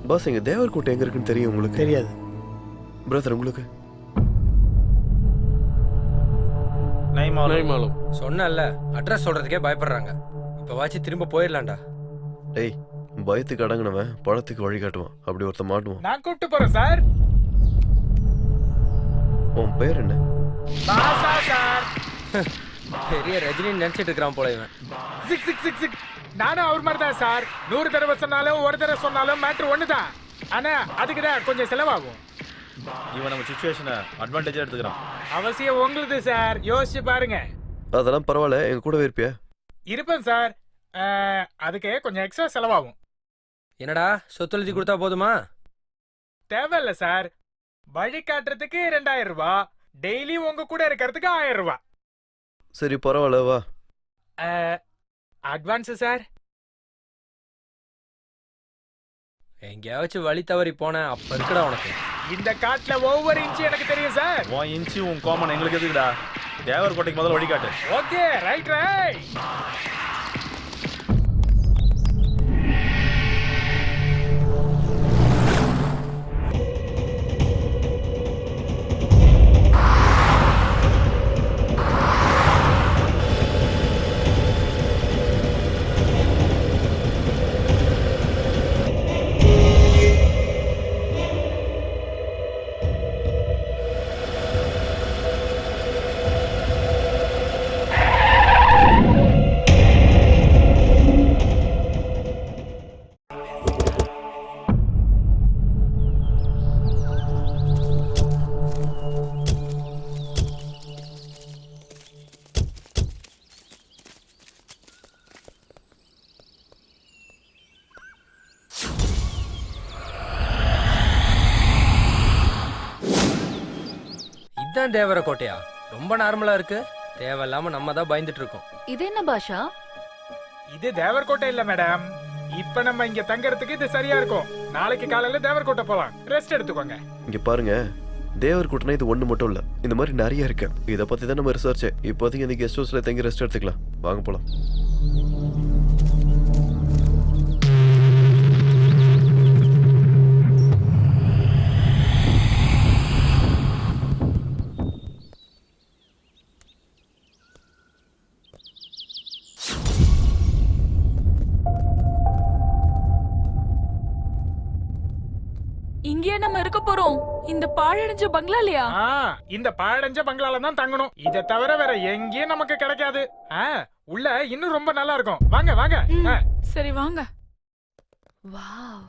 பாஸ் எங்க தேவர் கோட்டை எங்க இருக்குன்னு தெரியும் உங்களுக்கு? தெரியாது. பிரதர் உங்களுக்கு? நைமாலம். சொன்னல அட்ரஸ் சொல்றதுக்கே பயப்படுறாங்க. இப்ப வாச்சு திரும்ப போயிடலாம்டா. டேய் பயத்துக்கு அடங்கினவன் பழத்துக்கு வழி காட்டுவான். அப்படி ஒருத்த மாட்டுவான். நான் கூப்பிட்டு போறேன் சார். உன் பேர் என்ன? பாசா சார். பெரிய ரஜினி நினைச்சிட்டு இருக்கிறான் போல இவன். Sick sick sick sick. நானும் அவர் மாதிரி தான் சார். 100 தடவை சொன்னாலும் ஒரு தடவை சொன்னாலும் மேட்ரு ஒண்ணுதான். ஆனா அதுக்கு தான் கொஞ்சம் செலவாகும். இவன் நம்ம சிச்சுவேஷனை அட்வான்டேஜா எடுத்துக்கிறான். அவசியம் உங்களுது சார், யோசிச்சு பாருங்க. அதெல்லாம் பரவாயில்ல, எங்க கூடவே இருப்பியா? இருப்பேன் சார். அதுக்கு கொஞ்சம் எக்ஸ்ட்ரா செலவாகும். என்னடா சொத்து எழுதி கொடுத்தா போதுமா? தேவையில்ல சார். வழி காட்டுறதுக்கு 2000 ரூபாய், டெய்லி உங்க கூட இருக்கிறதுக்கு 1000 ரூபாய். சரி பரவாயில்ல வா. Advance sir. எங்கேயாச்சும் வழி தவறி போன அப்ப இருக்குடா உனக்கு. இந்த காட்டுல ஒவ்வொரு இன்ச்சு எனக்கு தெரியும் சார். உன் இன்ச்சு உன் காமன் எங்களுக்கு எதுக்குடா? தேவர் கோட்டைக்கு முதல்ல வழி காட்டு. Okay right right. இதான் தேவர கோட்டையா? ரொம்ப நார்மலா இருக்கு. தேவையில்லாம நம்ம தான் பயந்துட்டு இருக்கோம். இது என்ன பாஷா? இது தேவர்கோட்டை இல்ல மேடம். இப்ப நம்ம இங்க தங்கறதுக்கு இது சரியா இருக்கும். நாளைக்கு காலையில தேவர்கோட்டை போலாம். ரெஸ்ட் எடுத்துக்கோங்க. இங்க பாருங்க, தேவர் கூட்டனா இது ஒண்ணு மட்டும் இல்ல, இந்த மாதிரி நிறைய இருக்கு. இத பத்தி தான் நம்ம ரிசர்ச். இப்போதைக்கு இந்த கெஸ்ட் ஹவுஸ்ல தங்கி ரெஸ்ட் எடுத்துக்கலாம். வாங்க போலாம். இங்கேயே நம்ம இருக்க போறோம். இந்த பாழடைஞ்ச பங்களாலயா? இந்த பாழடைஞ்ச பங்களால தான் தங்கணும். இத தவிர வேற எங்கேயும் நமக்கு கிடைக்காது. உள்ள இன்னும் ரொம்ப நல்லா இருக்கும். வாங்க வாங்க. சரி வாங்க. வாவ்.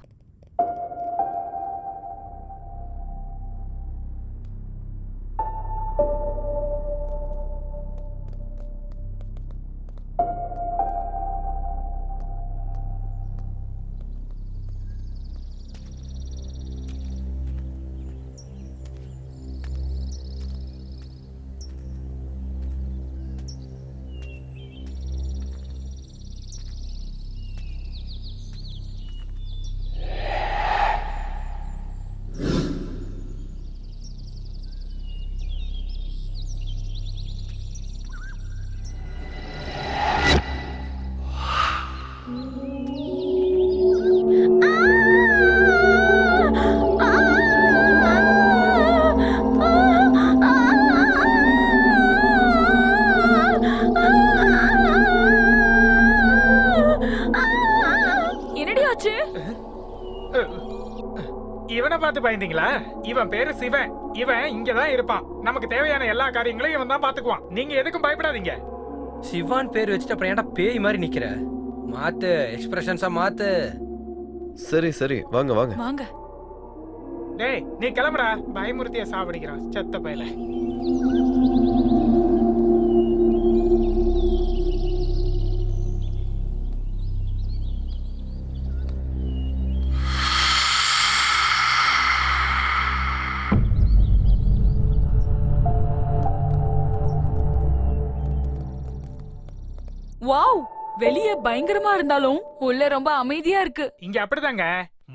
இவனை பார்த்து பயந்தீங்களா? இவன் பேரு சிவன். இவன் இங்கதான் இருப்பான். நமக்கு தேவையான எல்லா காரியங்களையும் இவன் தான் பாத்துக்குவான். நீங்க எதுக்கும் பயப்படாதீங்க. சிவான் பேர் வச்சுட்டு அப்புறம் ஏன்டா பேய் மாதிரி நிக்கிற? மாத்து எக்ஸ்பிரஷன்ஸா மாத்து. சரி சரி வாங்க வாங்க வாங்க. டேய் நீ கிளம்புடா. பயமுறுத்திய சாவடிக்கிறான் செத்த பயல. வாவ், வெளியே பயங்கரமா இருந்தாலும் உள்ள ரொம்ப அமைதியா இருக்கு. இங்க அப்படிதாங்க.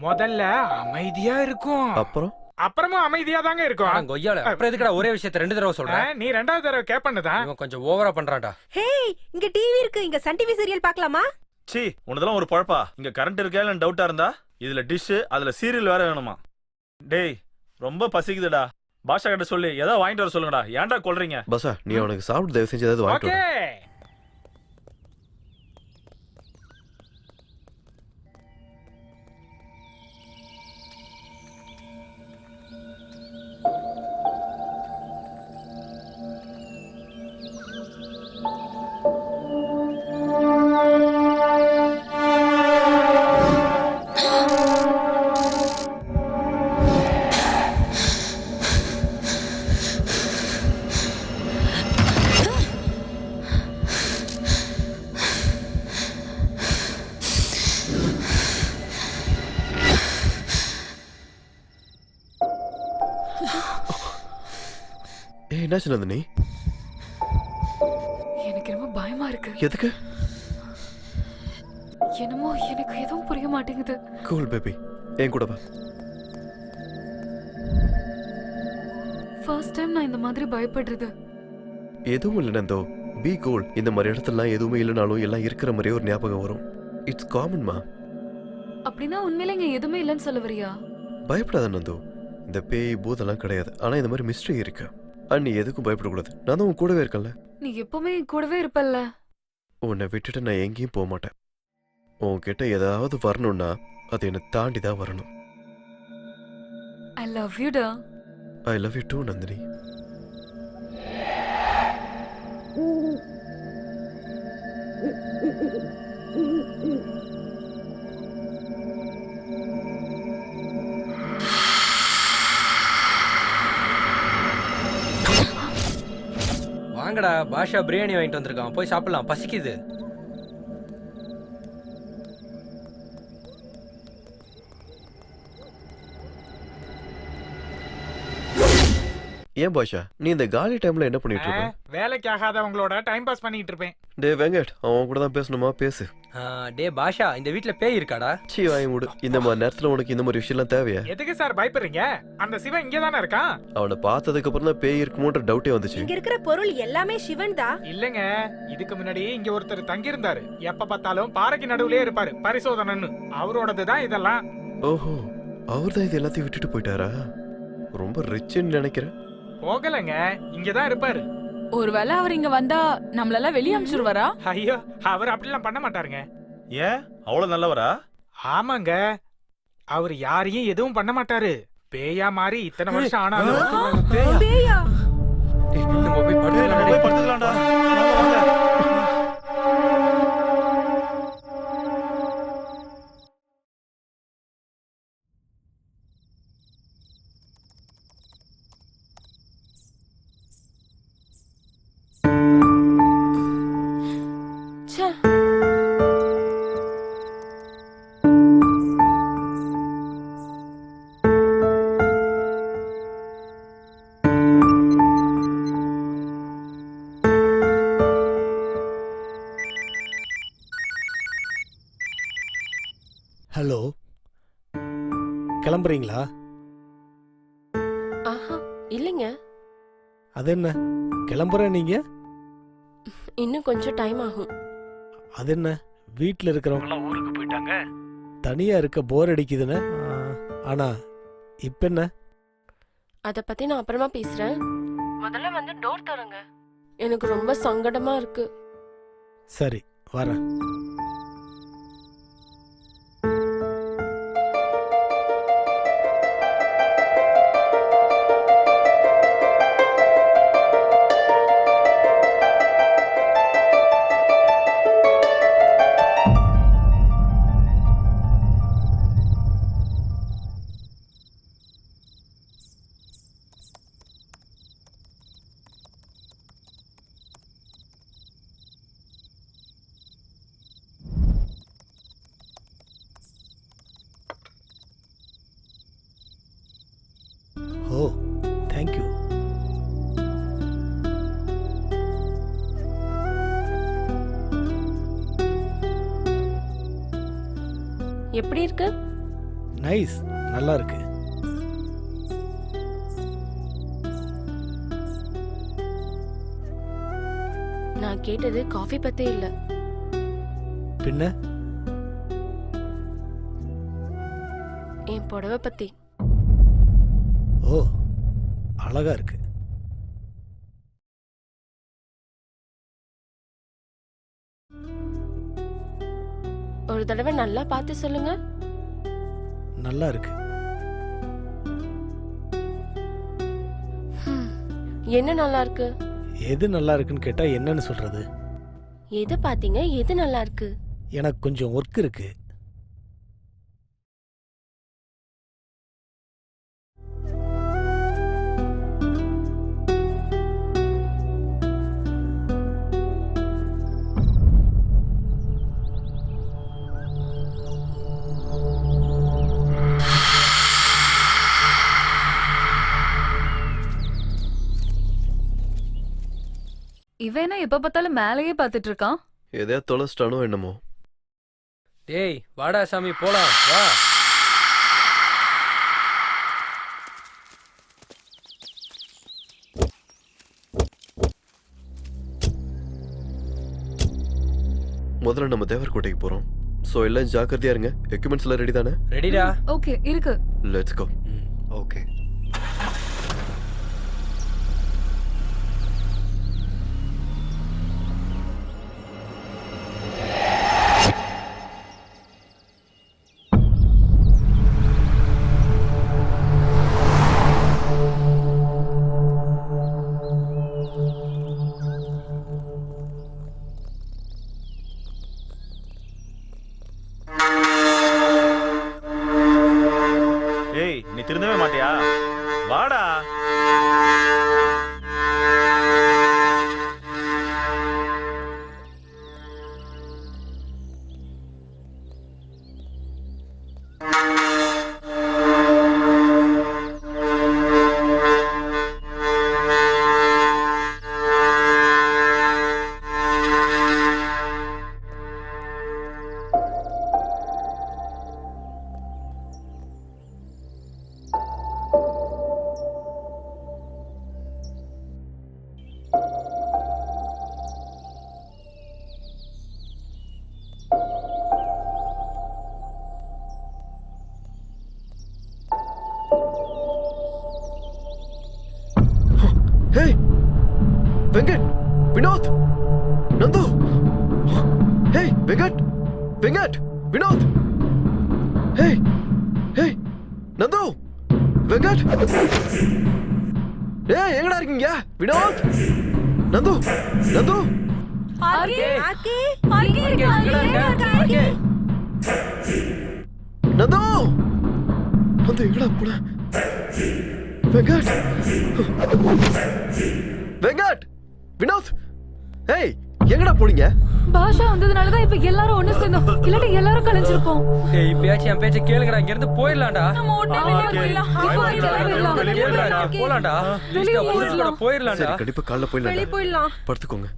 முதல்ல அமைதியா இருக்கும், அப்புறம் அப்புறமும் அமைதியா தாங்க இருக்கும். கொய்யால அப்புறம் எதுக்குடா ஒரே விஷயத்த 2 தடவை சொல்ற? நீ 2வது தடவை கேப்பன்னதான். இவன் கொஞ்சம் ஓவரா பண்றான்டா. ஹேய், இங்க டிவி இருக்கு, இங்க சன் டிவி சீரியல் பார்க்கலாமா? சீ, உனதெல்லாம் ஒரு பழப்பா. இங்க கரண்ட் இருக்கா இல்ல டவுட்டா இருந்தா இதுல டிஷ் அதுல சீரியல் வேற வேணுமா? டேய் ரொம்ப பசிக்குதுடா, பாஷா கிட்ட சொல்லி ஏதாவது வாங்கிட்டு வர சொல்லுங்கடா. ஏன்டா கொல்றீங்க? பஸ்ஸா நீ அவனுக்கு சாப்பிட்டு தயவு செஞ்சு ஏதாவது வாங்கிட்டு ஓகே. வா. என்னாச்சு நந்தினி? எனக்கு ரொம்ப பயமா இருக்கு. எதுக்கு? என்னமோ எனக்கு எதுவும் புரிய மாட்டேங்குது. கூல் பேபி, என் கூட வா. ஃபர்ஸ்ட் டைம் நான் இந்த மாதிரி பயப்படுறது. எதுவும் இல்லை நந்தோ, பி கூல். இந்த மாதிரி இடத்துலலாம் எதுவுமே இல்லைனாலும் எல்லாம் இருக்கிற மாதிரியே ஒரு ஞாபகம் வரும். இட்ஸ் காமன்மா. அப்படின்னா உண்மையில இங்க எதுவுமே இல்லைன்னு சொல்ல வரியா? பயப்படாத நந்தோ, இந்த பேய் பூதெல்லாம் கிடையாது. ஆனா இந்த மாதிரி மிஸ்ட்ரி இருக்கு. நீ எதுக்கும் பயப்படக்கூடாது. நான் தான் உன் கூடவே இருக்கேன்ல. நீ எப்பவுமே என் கூடவே இருப்பல்ல. உன்னை விட்டுட்டு நான் எங்கேயும் போக மாட்டேன். உன்கிட்ட ஏதாவது வரணும்னா அது என்னை தாண்டி தான் வரணும். I love you டா. I love you too Nandini. வாங்கடா, பாஷா பிரியாணி வாங்கிட்டு வந்திருக்கான், போய் சாப்பிடலாம், பசிக்குது. ஏன் பாஷா, நீ இந்த காலி டைம்ல என்ன பண்ணிட்டு இருக்க? வேலைக்கு ஆகாதவங்களோட டைம் பாஸ் பண்ணிட்டு இருப்பேன். டே வெங்கட், அவன் கூட தான் பேசணுமா? பேசு. டே பாஷா, இந்த வீட்ல பேய் இருக்காடா? சீ வாங்கி விடு. இந்த மாதிரி நேரத்துல உனக்கு இந்த மாதிரி விஷயம்லாம் தேவையா? எதுக்கு சார் பயப்படுறீங்க? அந்த சிவன் இங்க தானே இருக்கான். அவனை பார்த்ததுக்கு அப்புறம் தான் பேய் இருக்குமோன்ற டவுட்டே வந்துச்சு. இங்க இருக்கிற பொருள் எல்லாமே சிவன் தான். இல்லங்க, இதுக்கு முன்னாடி இங்க ஒருத்தர் தங்கி இருந்தாரு. எப்ப பார்த்தாலும் பாறைக்கு நடுவுலயே இருப்பாரு, பரிசோதனன்னு. அவரோடது தான் இதெல்லாம். ஓஹோ, அவர் தான் இது எல்லாத்தையும் விட்டுட்டு போயிட்டாரா? ரொம்ப ரிச்ன்னு நினைக்கிறேன். போகலங்க, இங்கதான் இருப்பாரு. ஒருவேளை அவர் இங்க வந்தா நம்மளெல்லாம் வெளிய அனுப்பிச்சிருவாரா? ஐயோ, அவர் அப்படிலாம் பண்ண மாட்டாருங்க. ஏன் அவ்வளவு நல்லவரா? ஆமாங்க, அவர் யாரையும் எதுவும் பண்ண மாட்டாரு. பேயா மாறி இத்தனை வருஷம் ஆனாலும். பேயா? நம்ம போய் படுத்துக்கலாம்டா. வாங்க, வாங்க. ஹலோ, கிளம்புறீங்களா? ஆஹா இல்லைங்க, அது என்ன கிளம்புறேன் நீங்க? இன்னும் கொஞ்சம் டைம் ஆகும். அது என்ன வீட்டில் இருக்கிறவங்க ஊருக்கு போயிட்டாங்க. தனியா இருக்க போர் அடிக்குதுன்னு. ஆனா இப்ப என்ன? அத பத்தி நான் அப்புறமா பேசுறேன். முதல்ல வந்து டோர் தரங்க, எனக்கு ரொம்ப சங்கடமா இருக்கு. சரி, வரேன். ஓ, தேங்க்யூ. எப்படி இருக்கு? நைஸ், நல்லா இருக்கு. நான் கேட்டது காஃபி பத்தி இல்ல. பின்ன என் புடவை பத்தி. ஓ, அழகா இருக்கு. ஒரு தடவை நல்லா பார்த்து சொல்லுங்க. நல்லா இருக்கு. என்ன நல்லா இருக்கு? எது நல்லா இருக்குன்னு கேட்டா என்னன்னு சொல்றது? எது பாத்தீங்க? எது நல்லா இருக்கு? எனக்கு கொஞ்சம் ஒர்க் இருக்கு. இவன் என்ன எப்ப பார்த்தாலும் மேலேயே பார்த்துட்டு இருக்கான்? எதையா தொலைச்சிட்டானோ என்னமோ. டேய் வாடா சாமி போலாம் வா. முதல்ல நம்ம தேவர்கோட்டைக்கு போறோம். சோ எல்லாம் ஜாக்கிரதையா இருங்க. எக்யூப்மெண்ட்ஸ் எல்லாம் ரெடி தானே? ரெடிடா. ஓகே இருக்கு. Let's go. ஓகே. ஏய் நீ திருந்தவே மாட்டியா? வாடா. Hey! Venkat! Vinod! Nandu! Hey! Venkat! Venkat! Vinod! Hey! Hey! Nandu! Venkat! Hey! எங்கடா இருக்கீங்க? வினோத்! நந்து! நந்து! ஆர்கே ஆர்கே ஆர்கே எங்கடா இருக்க? ஆர்கே. நந்து! நந்து எங்கடா போன? வெங்கட்! வெங்கட்! வினோத்! ஏய் எங்கடா போனீங்க? பாஷா வந்ததுனால தான் இப்ப எல்லாரும் ஒண்ணு சேர்ந்தோம். இல்லாட்டி எல்லாரும் கலைஞ்சிருப்போம். டேய் இப்பயாச்சும் என் பேச்ச கேளுங்கடா. இங்க இருந்து போயிடலாம்டா. நம்ம உடனே வெளியே போயிடலாம். கேளுடா, போலாம்டா. வெளியே புடிச்சு கூட போயிடலாம்டா. சரி கண்டிப்பா காலைல போயிடலாம். வெளிய போயிடலாம். படுத்துக்கோங்க.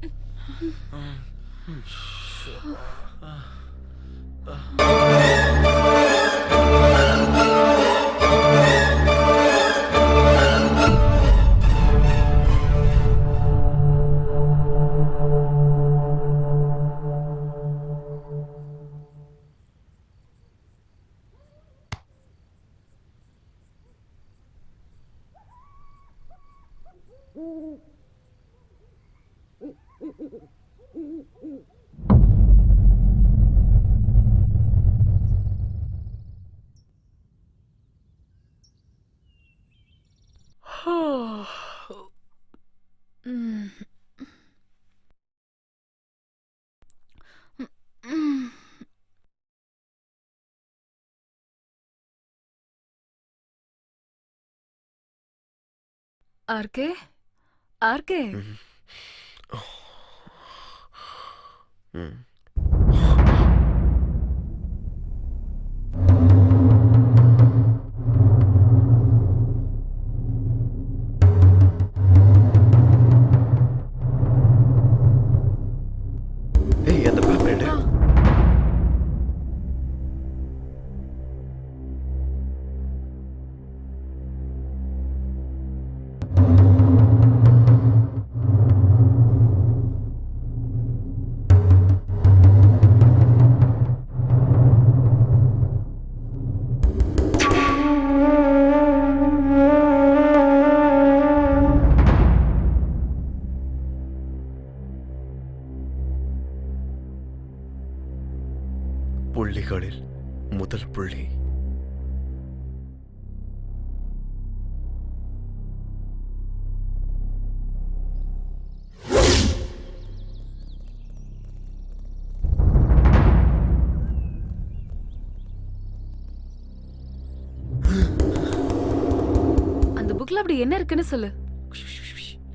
ஆர்கே ஆர்கே ஏய் அந்த பேப்பர் எடு. புள்ளிகளில் முதல் புள்ளி. அந்த புக்ல அப்படி என்ன இருக்குன்னு சொல்லு.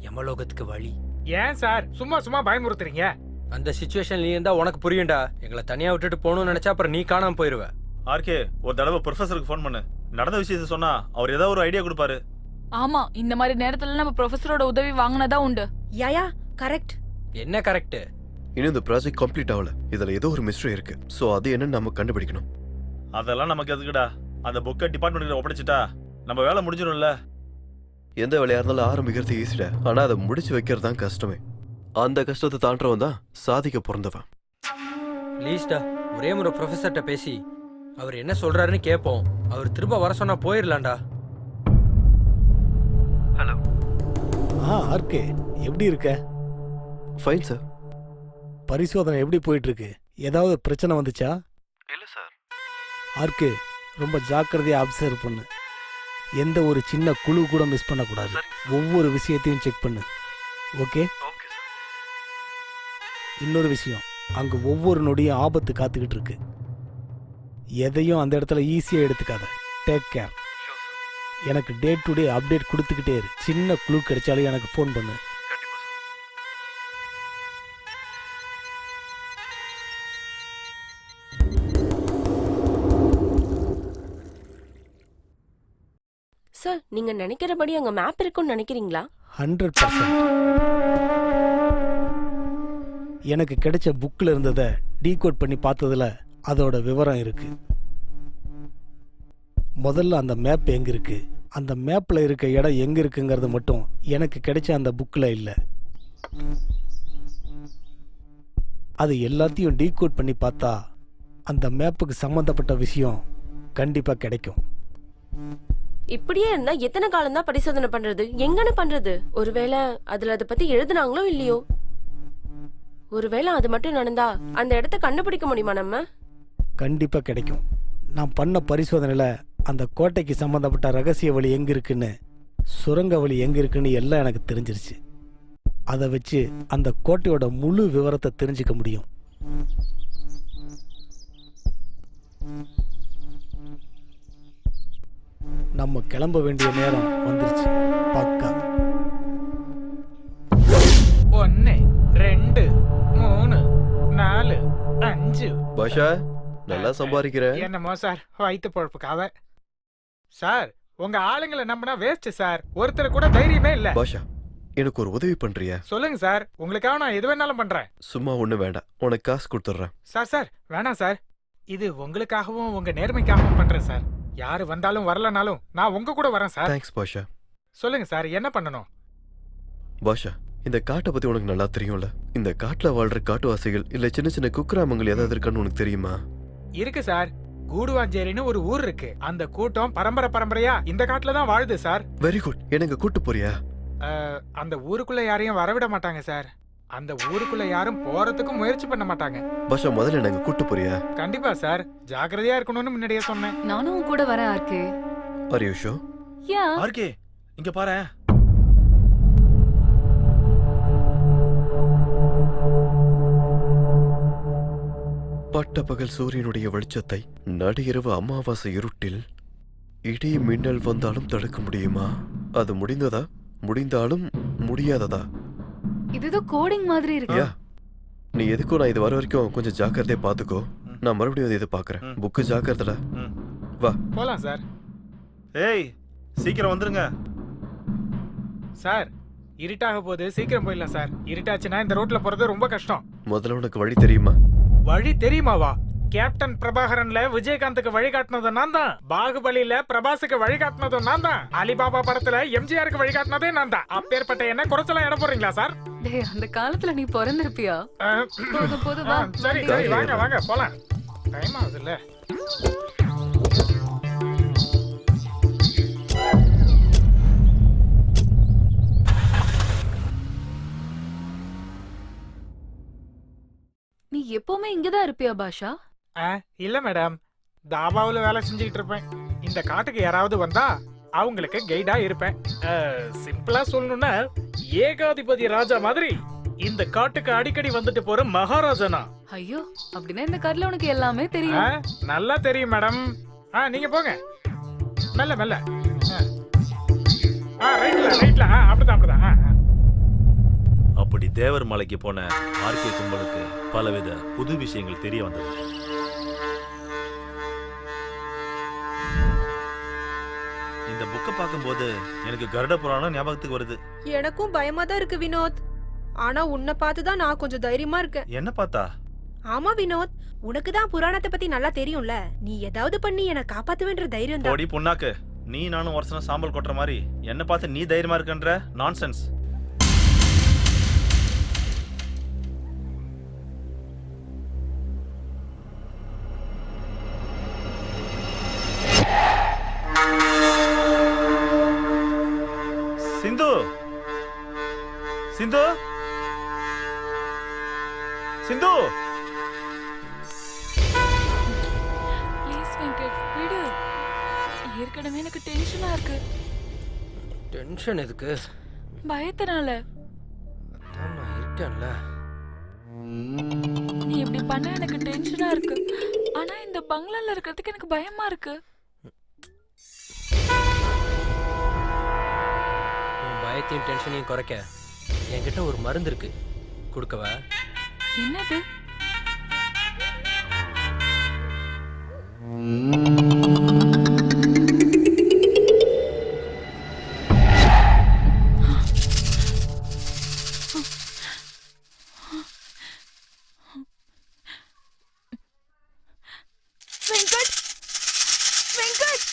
யமலோகத்துக்கு வழி. ஏன் சார் சும்மா சும்மா பயமுறுத்துறீங்க? அந்த சிச்சுவேஷன் நீ இருந்தா உனக்கு புரியும்டா. எங்களை தனியா விட்டுட்டு போகணும்னு நினைச்சா அப்புறம் நீ காணாம போயிருவ. ஆர்கே, ஒரு தடவை ப்ரொஃபஸருக்கு ஃபோன் பண்ணு. நடந்த விஷயத்த சொன்னா அவர் ஏதாவது ஒரு ஐடியா கொடுப்பாரு. ஆமா, இந்த மாதிரி நேரத்துல நம்ம ப்ரொஃபஸரோட உதவி வாங்கினதா உண்டு. யாயா கரெக்ட். என்ன கரெக்ட்? இன்னும் இந்த ப்ராஜெக்ட் கம்ப்ளீட் ஆகல. இதுல ஏதோ ஒரு மிஸ்டரி இருக்கு. சோ அது என்னன்னு நம்ம கண்டுபிடிக்கணும். அதெல்லாம் நமக்கு எதுக்குடா? அந்த புக்கை டிபார்ட்மெண்ட்ல ஒப்படைச்சிட்டா நம்ம வேலை முடிஞ்சிடும்ல. எந்த வேலையா இருந்தாலும் ஆரம்பிக்கிறது ஈஸிடா, ஆனா அதை முடிச்சு வைக்கிறது தான் கஷ்டமே. அந்த கஷ்டத்தை தாண்டவன் தான் சாதிக்க பிறந்தவன். ப்ளீஸ்டா, ஒரே முறை ப்ரொஃபஸர்கிட்ட பேசி அவர் என்ன சொல்றாருன்னு கேட்போம். அவர் திரும்ப வர சொன்னா போயிடலாம்டா. ஹலோ. ஆர்கே, எப்படி இருக்க? Fine sir. பரிசோதனை எப்படி போயிட்டு இருக்கு? ஏதாவது பிரச்சனை வந்துச்சா? இல்ல சார். ஆர்கே, ரொம்ப ஜாக்கிரதையா அப்சர்வ் பண்ணு. எந்த ஒரு சின்ன குழு கூட மிஸ் பண்ணக்கூடாது. ஒவ்வொரு விஷயத்தையும் செக் பண்ணு. ஓகே? இன்னொரு விஷயம், அங்க ஒவ்வொரு நொடியும் ஆபத்து காத்துக்கிட்டு இருக்கு. எதையும் அந்த இடத்துல ஈஸியா எடுத்துக்காத. Take care. எனக்கு டே டு டே அப்டேட் கொடுத்துக்கிட்டே இரு. சின்ன குழு கிடைச்சாலும் எனக்கு ஃபோன் பண்ணு. சார், நீங்க நினைக்கிறபடி அங்க மேப் இருக்குன்னு நினைக்கிறீங்களா? 100%. எனக்கு கிடைச்ச புக்கில் இருந்ததை டீகோட் பண்ணி பார்த்ததுல அதோட விவரம் இருக்கு. முதல்ல அந்த மேப் எங்க இருக்கு, அந்த மேப்ல இருக்க இடம் எங்க இருக்குங்கிறது மட்டும் எனக்கு கிடைச்ச அந்த புக்கில் இல்லை. அது எல்லாத்தையும் டீகோட் பண்ணி பார்த்தா அந்த மேப்புக்கு சம்பந்தப்பட்ட விஷயம் கண்டிப்பா கிடைக்கும். இப்படியே இருந்தா எத்தனை காலம் தான் பரிசோதனை பண்றது? எங்கன்னு பண்றது? ஒருவேளை அதுல அதை பத்தி எழுதுனாங்களோ இல்லையோ, ஒருவேளை அது மட்டும் நடந்தா அந்த இடத்த கண்டுபிடிக்க முடியுமா நம்ம? கண்டிப்பா கிடைக்கும். நான் பண்ண பரிசோதனையில அந்த கோட்டைக்கு சம்பந்தப்பட்ட ரகசிய வழி எங்க இருக்குன்னு, சுரங்க வழி எங்க இருக்குன்னு எல்லாம் எனக்கு தெரிஞ்சிருச்சு. அதை வச்சு அந்த கோட்டையோட முழு விவரத்தை தெரிஞ்சுக்க முடியும். நம்ம கிளம்ப வேண்டிய நேரம் வந்துருச்சு. பக்கா 1 2 3 4 5. பாஷா, நல்லா சம்பாதிக்கிற. என்னமோ சார், வயிற்று பொழப்புக்காக. சார், உங்க ஆளுங்களை நம்பினா வேஸ்ட் சார். ஒருத்தர் கூட தைரியமே இல்ல. பாஷா, எனக்கு ஒரு உதவி பண்றியா? சொல்லுங்க சார், உங்களுக்காக நான் எது வேணாலும் பண்றேன். சும்மா ஒண்ணு வேண்டாம், உனக்கு காசு கொடுத்துட்றேன். சார் வேணாம் சார். இது உங்களுக்காகவும் உங்க நேர்மைக்காகவும் பண்றேன் சார். யாரு வந்தாலும் வரலனாலும் நான் உங்க கூட வரேன் சார். தேங்க்ஸ் பாஷா. சொல்லுங்க சார், என்ன பண்ணணும்? பாஷா, இந்த காட்டை பத்தி உனக்கு நல்லா தெரியும்ல. இந்த காட்டுல வாழ்ற காட்டுவாசிகள் இல்ல சின்ன சின்ன குக்கிராமங்கள் ஏதாவது இருக்கான்னு உனக்கு தெரியுமா? இருக்கு சார். கூடுவாஞ்சேரின்னு ஒரு ஊர் இருக்கு. அந்த கூட்டம் பரம்பரையா இந்த காட்டுல தான் வாழுது சார். Very good. எனக்கு கூட்டு போறியா? அந்த ஊருக்குள்ள யாரையும் வரவிட மாட்டாங்க சார். அந்த ஊருக்குள்ள யாரும் போறதுக்கும் முயற்சி பண்ண மாட்டாங்க. பாஷா, முதல்ல எனக்கு கூட்டு போறியா? கண்டிப்பா சார். ஜாக்கிரதையா இருக்கணும்னு முன்னாடியே சொன்னேன். நானும் உன் கூட வரேன் RK. Are you sure? Yeah. RK, இங்க பாரு. பட்டப்பகல் சூரியனுடைய வெளிச்சத்தை நடுஇரவு அமாவாசை இருட்டில் இடி மின்னல் வந்தாலும் தடுக்க முடியுமா? அது முடிந்ததா? முடிந்தாலும் முடியாததா? இதுதான் கோடிங் மாதிரி இருக்கு. நீ எதுக்கும் நான் இது வர வரைக்கும் கொஞ்சம் ஜாக்கிரதையா பாத்துக்கோ. நான் மறுபடியும் இது பாக்குறேன். புக்கு ஜாக்கிரதடா. வா போலாம் சார். ஏய், சீக்கிரம் வந்துருங்க சார். இருட்டாக போது சீக்கிரம் போயிடலாம் சார். இருட்டாச்சுன்னா இந்த ரோட்ல போறது ரொம்ப கஷ்டம். முதல்ல உனக்கு வழி தெரியுமா? வழி தெரியுமாவா? கேப்டன் பிரபாகரன்ல விஜயகாந்துக்கு வழிகாட்டினது நான் தான். பாகுபலியில பிரபாஸுக்கு வழிகாட்டினதும் நான் தான். அலிபாபா படத்துல எம்ஜிஆருக்கு வழிகாட்டினதே நான் தான். அப்பேற்பட்ட என்ன குறைச்சலாம் இடம் போறீங்களா சார்? டேய், அந்த காலத்துல நீ பிறந்திருப்பியா? போதும் வா. சரி வாங்க போலாம். டைம் ஆகுதுல்ல. நீ எப்பவுமே இங்கதான் இருப்பியா பாஷா? இல்ல மேடம், தாபாவுல வேலை செஞ்சுக்கிட்டு இருப்பேன். இந்த காட்டுக்கு யாராவது வந்தா அவங்களுக்கு கைடா இருப்பேன். சிம்பிளா சொல்லணும்னா ஏகாதிபதி ராஜா மாதிரி இந்த காட்டுக்கு அடிக்கடி வந்துட்டு போற மகாராஜனா. ஐயோ, அப்படின்னா இந்த காட்டுல உனக்கு எல்லாமே தெரியும். நல்லா தெரியும் மேடம். நீங்க போங்க, மெல்ல மெல்ல. ரைட்ல ரைட்ல. அப்படிதான் அப்படிதான். அப்படி தேவர் மலைக்கு போன ஆர்கே கும்பலுக்கு பலவித புது விஷயங்கள் தெரிய வந்தது. இந்த புக்கை பார்க்கும்போது எனக்கு கருட புராணம் ஞாபகத்துக்கு வருது. எனக்கும் பயமா தான் இருக்கு வினோத். ஆனா உன்னை பார்த்து தான் நான் கொஞ்சம் தைரியமா இருக்கேன். என்ன பார்த்தா? ஆமா வினோத், உனக்கு தான் புராணத்தை பத்தி நல்லா தெரியும்ல. நீ ஏதாவது பண்ணி என்ன காப்பாத்துவேன்ற தைரியம் தான். போடி புண்ணாக்கு, நீ நானும் வருஷம் சாம்பல் கொட்டுற மாதிரி என்ன பார்த்து நீ தைரியமா இருக்கன்ற நான்சென்ஸ். சிந்து, சிந்து, சிந்து. ப்ளீஸ் வெங்கட் விடு. ஏற்கனவே எனக்கு டென்ஷனா இருக்கு. டென்ஷன் எதுக்கு? பயத்தினால. அதான் நான் இருக்கேன்ல. நீ இப்படி பண்ண எனக்கு டென்ஷனா இருக்கு. ஆனா இந்த பங்களால இருக்கிறதுக்கு எனக்கு பயமா இருக்கு. பயத்தையும் டென்ஷனையும் குறைக்க என்கிட்ட ஒரு மருந்து இருக்கு, கொடுக்கவா? என்னது? வெங்கட், வெங்கட்.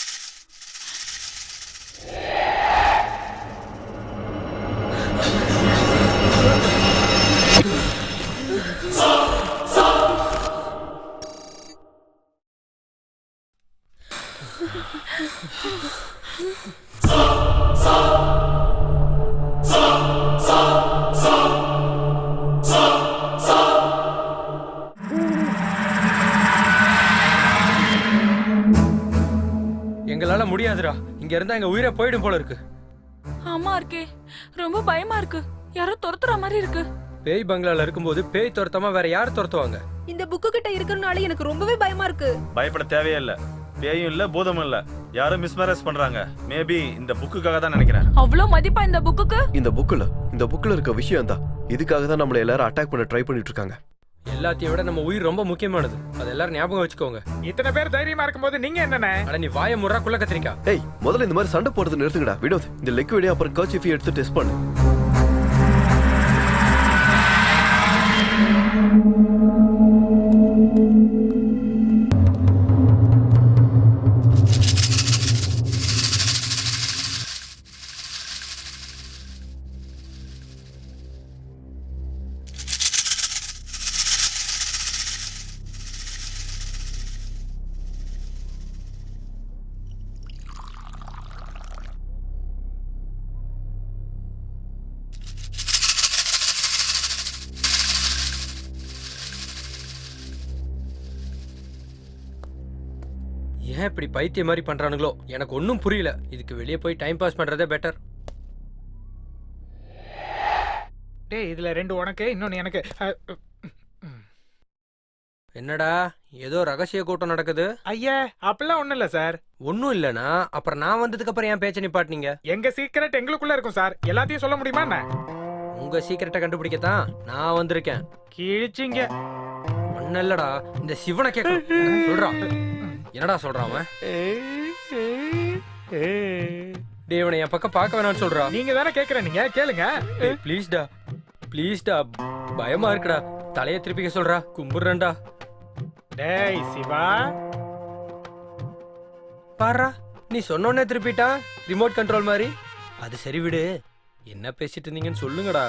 எங்களால முடியாதுடா. இங்க இருந்தா எங்க உயிரை போயிடும் போல இருக்கு. ஆமா இருக்கே, ரொம்ப பயமா இருக்கு. யாரோ துரத்துற மாதிரி இருக்கு. பேய் பங்களால இருக்கும்போது பேய் துரத்தாம வேற யார் துரத்துவாங்க? இந்த புக்கு கிட்ட இருக்கறனால எனக்கு ரொம்பவே பயமா இருக்கு. பயப்பட தேவையே இல்ல. பேயும் இல்ல, பூதமும் இல்ல. யாரும் மிஸ்மேரேஜ் பண்றாங்க. மேபி இந்த புக்குக்காக தான் நினைக்கிறேன். அவ்வளவு மதிப்பா இந்த புக்குக்கு? இந்த புக்ல இருக்க விஷயம் தான். இதுக்காக தான் நம்மள எல்லாரும் அட்டாக் பண்ண ட்ரை பண்ணிட்டு இருக்காங்க. எல்லாத்தையும் விட நம்ம உயிர் ரொம்ப முக்கியமானது. அது எல்லாரும் ஞாபகம் வச்சுக்கோங்க. இத்தனை பேர் தைரியமா இருக்கும்போது நீங்க என்னண்ணே? அட நீ வாயை முறா குள்ள கத்திரிக்கா. ஏய், முதல்ல இந்த மாதிரி சண்டை போடுறது நிறுத்துங்கடா. வினோத், இந்த லிக்விட் அப்புறம் கர்ச்சீஃப் எடுத்து டெஸ்ட் பண்ணு. ஏன் இப்படி பைத்தியம் மாதிரி பண்றானுங்களோ எனக்கு ஒன்றும் புரியல. இதுக்கு வெளியே போய் டைம் பாஸ் பண்றதே பெட்டர். டேய், இதுல 2 உனக்கு, இன்னொன்னு எனக்கு. என்னடா ஏதோ ரகசிய கூட்டம் நடக்குது? ஐயா, அப்பெல்லாம் ஒண்ணும் இல்ல சார். ஒன்னும் இல்லனா அப்புறம் நான் வந்ததுக்கு அப்புறம் ஏன் பேச்ச நிப்பாட்டினீங்க? எங்க சீக்ரெட் எங்களுக்குள்ள இருக்கும் சார். எல்லாத்தையும் சொல்ல முடியுமா என்ன? உங்க சீக்கிரட்டை கண்டுபிடிக்கத்தான் நான் வந்திருக்கேன். கிழிச்சிங்க. ஒன்னும் இல்லடா, இந்த சிவனை கேட்க சொல்றான். என்னடா சொல்றான் அவன்? டேய், இவனை என் பக்கம் பார்க்க வேணாம்னு சொல்றான். நீங்க தானே கேக்குறீங்க, கேளுங்க. ப்ளீஸ்டா ப்ளீஸ்டா, பயமா இருக்குடா. தலையை திருப்பிக்க சொல்றா, கும்பிடுறேன்டா. டேய் சிவா, பாரா நீ சொன்னோன்னே திருப்பிட்டான், ரிமோட் கண்ட்ரோல் மாதிரி. அது சரி விடு, என்ன பேசிட்டு இருந்தீங்கன்னு சொல்லுங்கடா.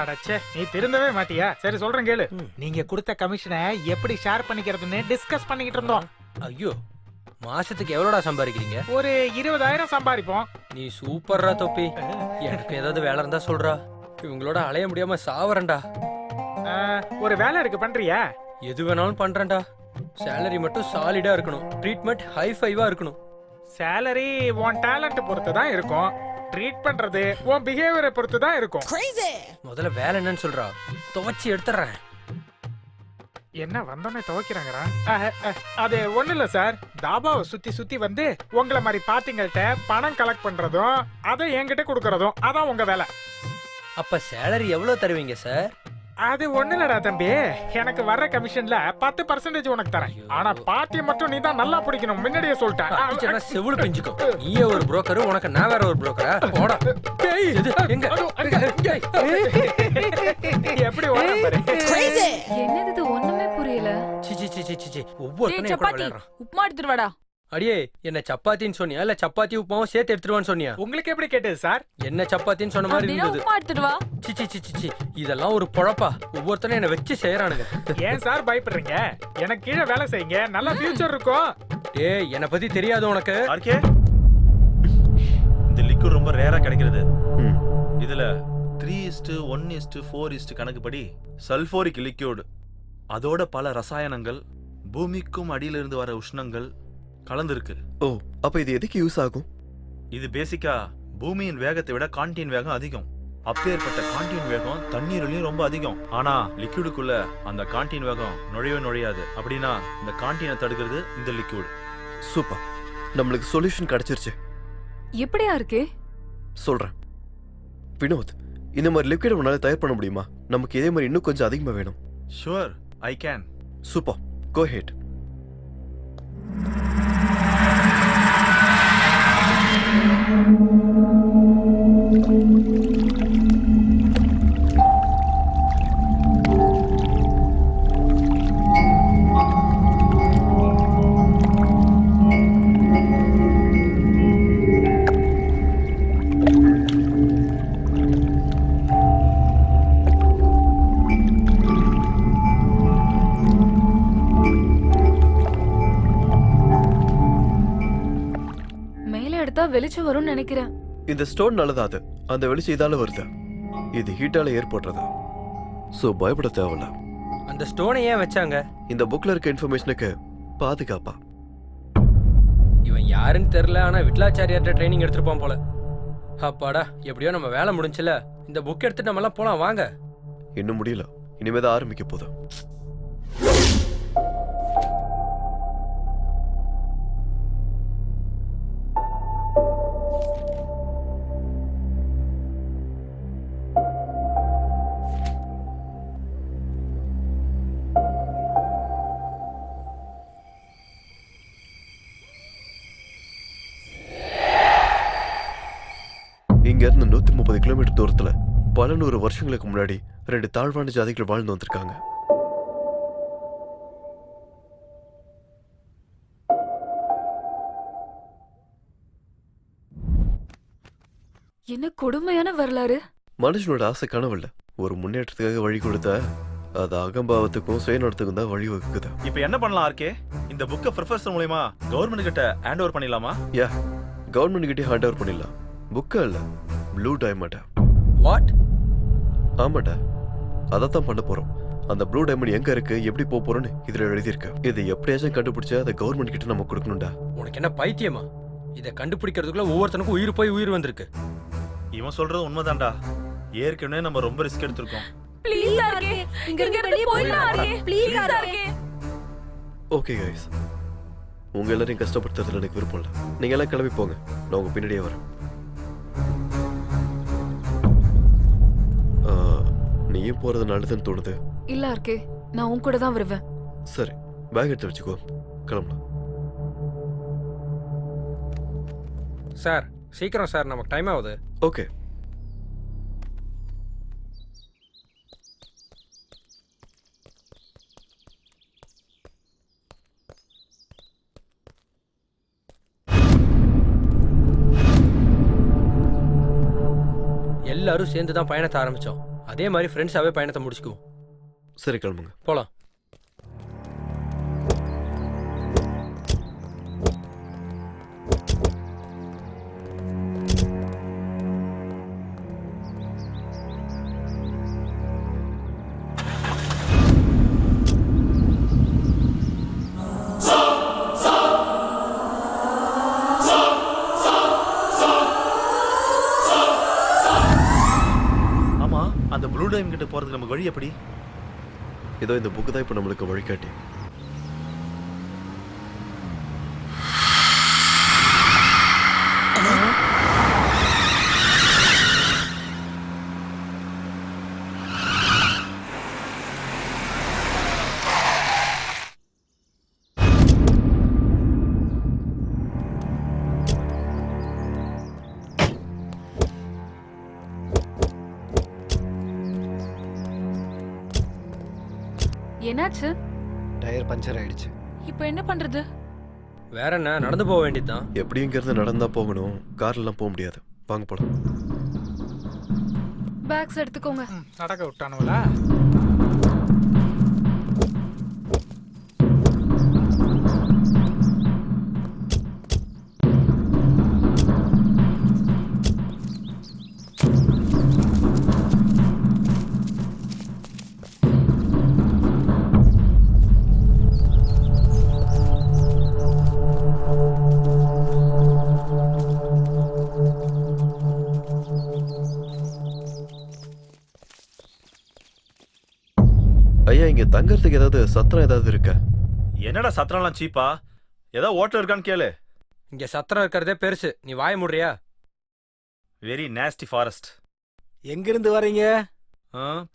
அடச்சே, நீ திருந்தவே மாட்டியா? சரி சொல்றேன் கேளு. நீங்க கொடுத்த கமிஷனை எப்படி ஷேர் பண்ணிக்கிறதுன்னு டிஸ்கஸ் பண்ணிக்கிட்டு இருந்தோம். ஐயோ, மாசத்துக்கு எவ்வளோடா சம்பாதிக்கிறீங்க? ஒரு 20,000 சம்பாதிப்போம். நீ சூப்பர்ரா தொப்பி. எனக்கு ஏதாவது வேலை இருந்தா சொல்றா. இவங்களோட அலைய முடியாம சாவறேன்டா. ஒரு வேலை இருக்கு, பண்றியா? எது வேணாலும் பண்றேன்டா. சேலரி மட்டும் சாலிடா இருக்கணும், ட்ரீட்மெண்ட் ஹை ஃபைவா இருக்கணும். சேலரி உன் டேலண்ட் பொறுத்து தான் இருக்கும், ட்ரீட் பண்றது உன் பிஹேவியரை பொறுத்து தான் இருக்கும். முதல்ல வேலை என்னன்னு சொல்றா, துவைச்சி எடுத்துறேன். என்ன வந்தோடனே துவைக்கிறாங்கடா? அது ஒண்ணு இல்ல சார், தாபாவை சுத்தி சுத்தி வந்து உங்களை மாதிரி பார்ட்டிங்கள்ட்ட பணம் கலெக்ட் பண்றதும் அதை என்கிட்ட கொடுக்கறதும் அதான் உங்க வேலை. அப்ப சேலரி எவ்வளவு தருவீங்க சார்? அது ஒண்ணு இல்லடா தம்பி, எனக்கு வர்ற கமிஷன்ல 10% உனக்கு தரேன். ஆனா பார்ட்டியை மட்டும் நீ தான் நல்லா பிடிக்கணும், முன்னாடியே சொல்லிட்டேன். செவிடு பிஞ்சுக்கோ. நீயே ஒரு புரோக்கர், உனக்கு நான் வேற ஒரு புரோக்கரா? போடா. எங்க எப்படி ஓட பாரு. என்னது இது ஒண்ணுமே புரியல. சி சி சி சி சி ஒவ்வொருத்தனையும் கூட விளையாடுறான். உப்புமா எடுத்துட்டு வாடா. அடியே, என்ன சப்பாத்தின்னு சொன்னியா இல்ல சப்பாத்தி உப்புமாவும் சேர்த்து எடுத்துருவான்னு சொன்னியா? உங்களுக்கு எப்படி கேட்டது சார்? என்ன சப்பாத்தின்னு சொன்ன மாதிரி அப்படின்னா இருந்தது. உப்புமா எடுத்துட்டு வா. சி சி சி சி இதெல்லாம் ஒரு பொழப்பா? ஒவ்வொருத்தனையும் என்ன வச்சு செய்யறானுங்க. ஏன் சார் பயப்படுறீங்க? எனக்கு கீழே வேலை செய்யுங்க, நல்ல ஃபியூச்சர் இருக்கும். ஏய், என்ன பத்தி தெரியாது உனக்கு? ஆர்கே, இந்த லிக்விட் ரொம்ப ரேரா கிடைக்கிறது. இதுல 3:1:4 கணக்குப்படி சல்போரிக் லிக்விட், அதோட பல ரசாயனங்கள், பூமிக்கும் அடியிலிருந்து வர உஷ்ணங்கள் கலந்துருக்கு. ஓ, அப்ப இது எதுக்கு யூஸ் ஆகும்? இது பேசிக்கா பூமியின் வேகத்தை விட காண்டின் வேகம் அதிகம். அப்பேற்பட்ட காண்டின் வேகம் தண்ணீர்லயும் ரொம்ப அதிகம். ஆனா லிக்விடுக்குள்ள அந்த காண்டின் வேகம் நுழையாது. அப்படின்னா இந்த காண்டினை தடுக்கிறது இந்த லிக்விட். சூப்பர், நம்மளுக்கு சொல்யூஷன் கிடைச்சிருச்சு. எப்படியா இருக்கு? சொல்றேன். வினோத், இந்த மாதிரி லிக்விட் உன்னால தயார் பண்ண முடியுமா? நமக்கு இதே மாதிரி இன்னும் கொஞ்சம் அதிகமா வேணும். Sure, I can. Super, go ahead. வெளிச்சம் வரும்னு நினைக்கிறேன். இந்த ஸ்டோன் நல்லதாது, அந்த வெளிச்சம் இதால வருது. இது ஹீட்டால ஏற்படுறது, சோ பயப்பட தேவையில்ல. அந்த ஸ்டோனை ஏன் வச்சாங்க? இந்த புக்ல இருக்க இன்ஃபர்மேஷனுக்கு பாதுகாப்பா. இவன் யாருன்னு தெரியல, ஆனா விட்லாச்சாரியார்ட்ட ட்ரைனிங் எடுத்துருப்பான் போல. அப்பாடா, எப்படியோ நம்ம வேலை முடிஞ்சுல. இந்த புக் எடுத்துட்டு நம்ம எல்லாம் போலாம் வாங்க. இன்னும் முடியல, இனிமேதான் ஆரம்பிக்க போதும். இங்க இருந்து 130 கிலோமீட்டர் தூரத்துல பல 100 வருஷங்களுக்கு முன்னாடி 2 தாழ்வான ஜாதிகள் வாழ்ந்து வந்திருக்காங்க. என்ன கொடுமையான வரலாறு. மனுஷனோட ஆசை கனவில்ல, ஒரு முன்னேற்றத்துக்காக வழி கொடுத்தா அது அகம்பாவத்துக்கும் சுயநலத்துக்கும் தான் வழி வகுக்குது. இப்போ என்ன பண்ணலாம் ஆர்கே? இந்த புக்கை ப்ரொஃபசர் மூலமா கவர்மெண்ட் கிட்ட ஹேண்ட் ஓவர் பண்ணிடலாமா? யா, கவர்மெண்ட் கிட்டே ஹேண்ட் ஓவர் பண்ணிடலாம். புக்கா இல்ல, ப்ளூ டைமண்டா. வாட்? ஆமாடா, அதைத்தான் பண்ண போறோம். அந்த ப்ளூ டைமண்ட் எங்க இருக்கு, எப்படி போக போறோம்னு இதுல எழுதியிருக்கு. இது எப்படியாச்சும் கண்டுபிடிச்சு அதை கவர்மெண்ட் கிட்ட நம்ம கொடுக்கணும்டா. உனக்கு என்ன பைத்தியமா? இதை கண்டுபிடிக்கிறதுக்குள்ள ஒவ்வொருத்தனுக்கும் உயிர் போய் உயிர் வந்திருக்கு. இவன் சொல்றது உண்மைதான்டா. ஏற்கனவே நம்ம ரொம்ப ரிஸ்க் எடுத்திருக்கோம். ப்ளீஸ் ஆர்கே, இங்க இருந்து போயிடலாம் RK. Please RK. Okay guys, உங்க எல்லாரையும் கஷ்டப்படுத்துறதுல எனக்கு விருப்பம் இல்லை. நீங்க எல்லாம் கிளம்பி போங்க, நான் உங்க பின்னாடியே வரேன். நீயும் போறது நல்லதுன்னு தோணுது. இல்ல ஆர்கே, நான் உன் கூட தான் வருவேன். சரி, பேக் எடுத்து வச்சுக்கோ, கிளம்பலாம். சார் சீக்கிரம் சார், நமக்கு டைம் ஆகுது. ஓகே. எல்லாரும் சேர்ந்து தான் பயணத்தை ஆரம்பிச்சோம். அதே மாதிரி ஃப்ரெண்ட்ஸாவே பயணத்தை முடிச்சுக்குவோம். சரி, கிளம்புங்க, போலாம். புக்டைம் கிட்ட போறதுக்கு நமக்கு வழி எப்படி? ஏதோ இந்த புக்கு தான் இப்போ நம்மளுக்கு வழிகாட்டி. என்னாச்சு? டயர் பஞ்சர் ஆயிடுச்சு. இப்போ என்ன பண்றது? வேற என்ன, நடந்து போக வேண்டியதுதான். எப்படி இங்கிறது நடந்தா போகணும், கார்லாம் போக முடியாது. வாங்க போலாம். பேக்ஸ் எடுத்துக்கோங்க. நடக்க விட்டானுங்களா? ஐயா, இங்க தங்கறதுக்கு ஏதாவது சத்திரம் ஏதாவது இருக்கா? என்னடா சத்திரம்லாம் சீப்பா? ஏதோ ஹோட்டல் இருக்கான்னு கேளு. இங்க சத்திரம் இருக்கிறதே பெருசு, நீ வாய முடியா? Very nasty forest. எங்கிருந்து வரீங்க?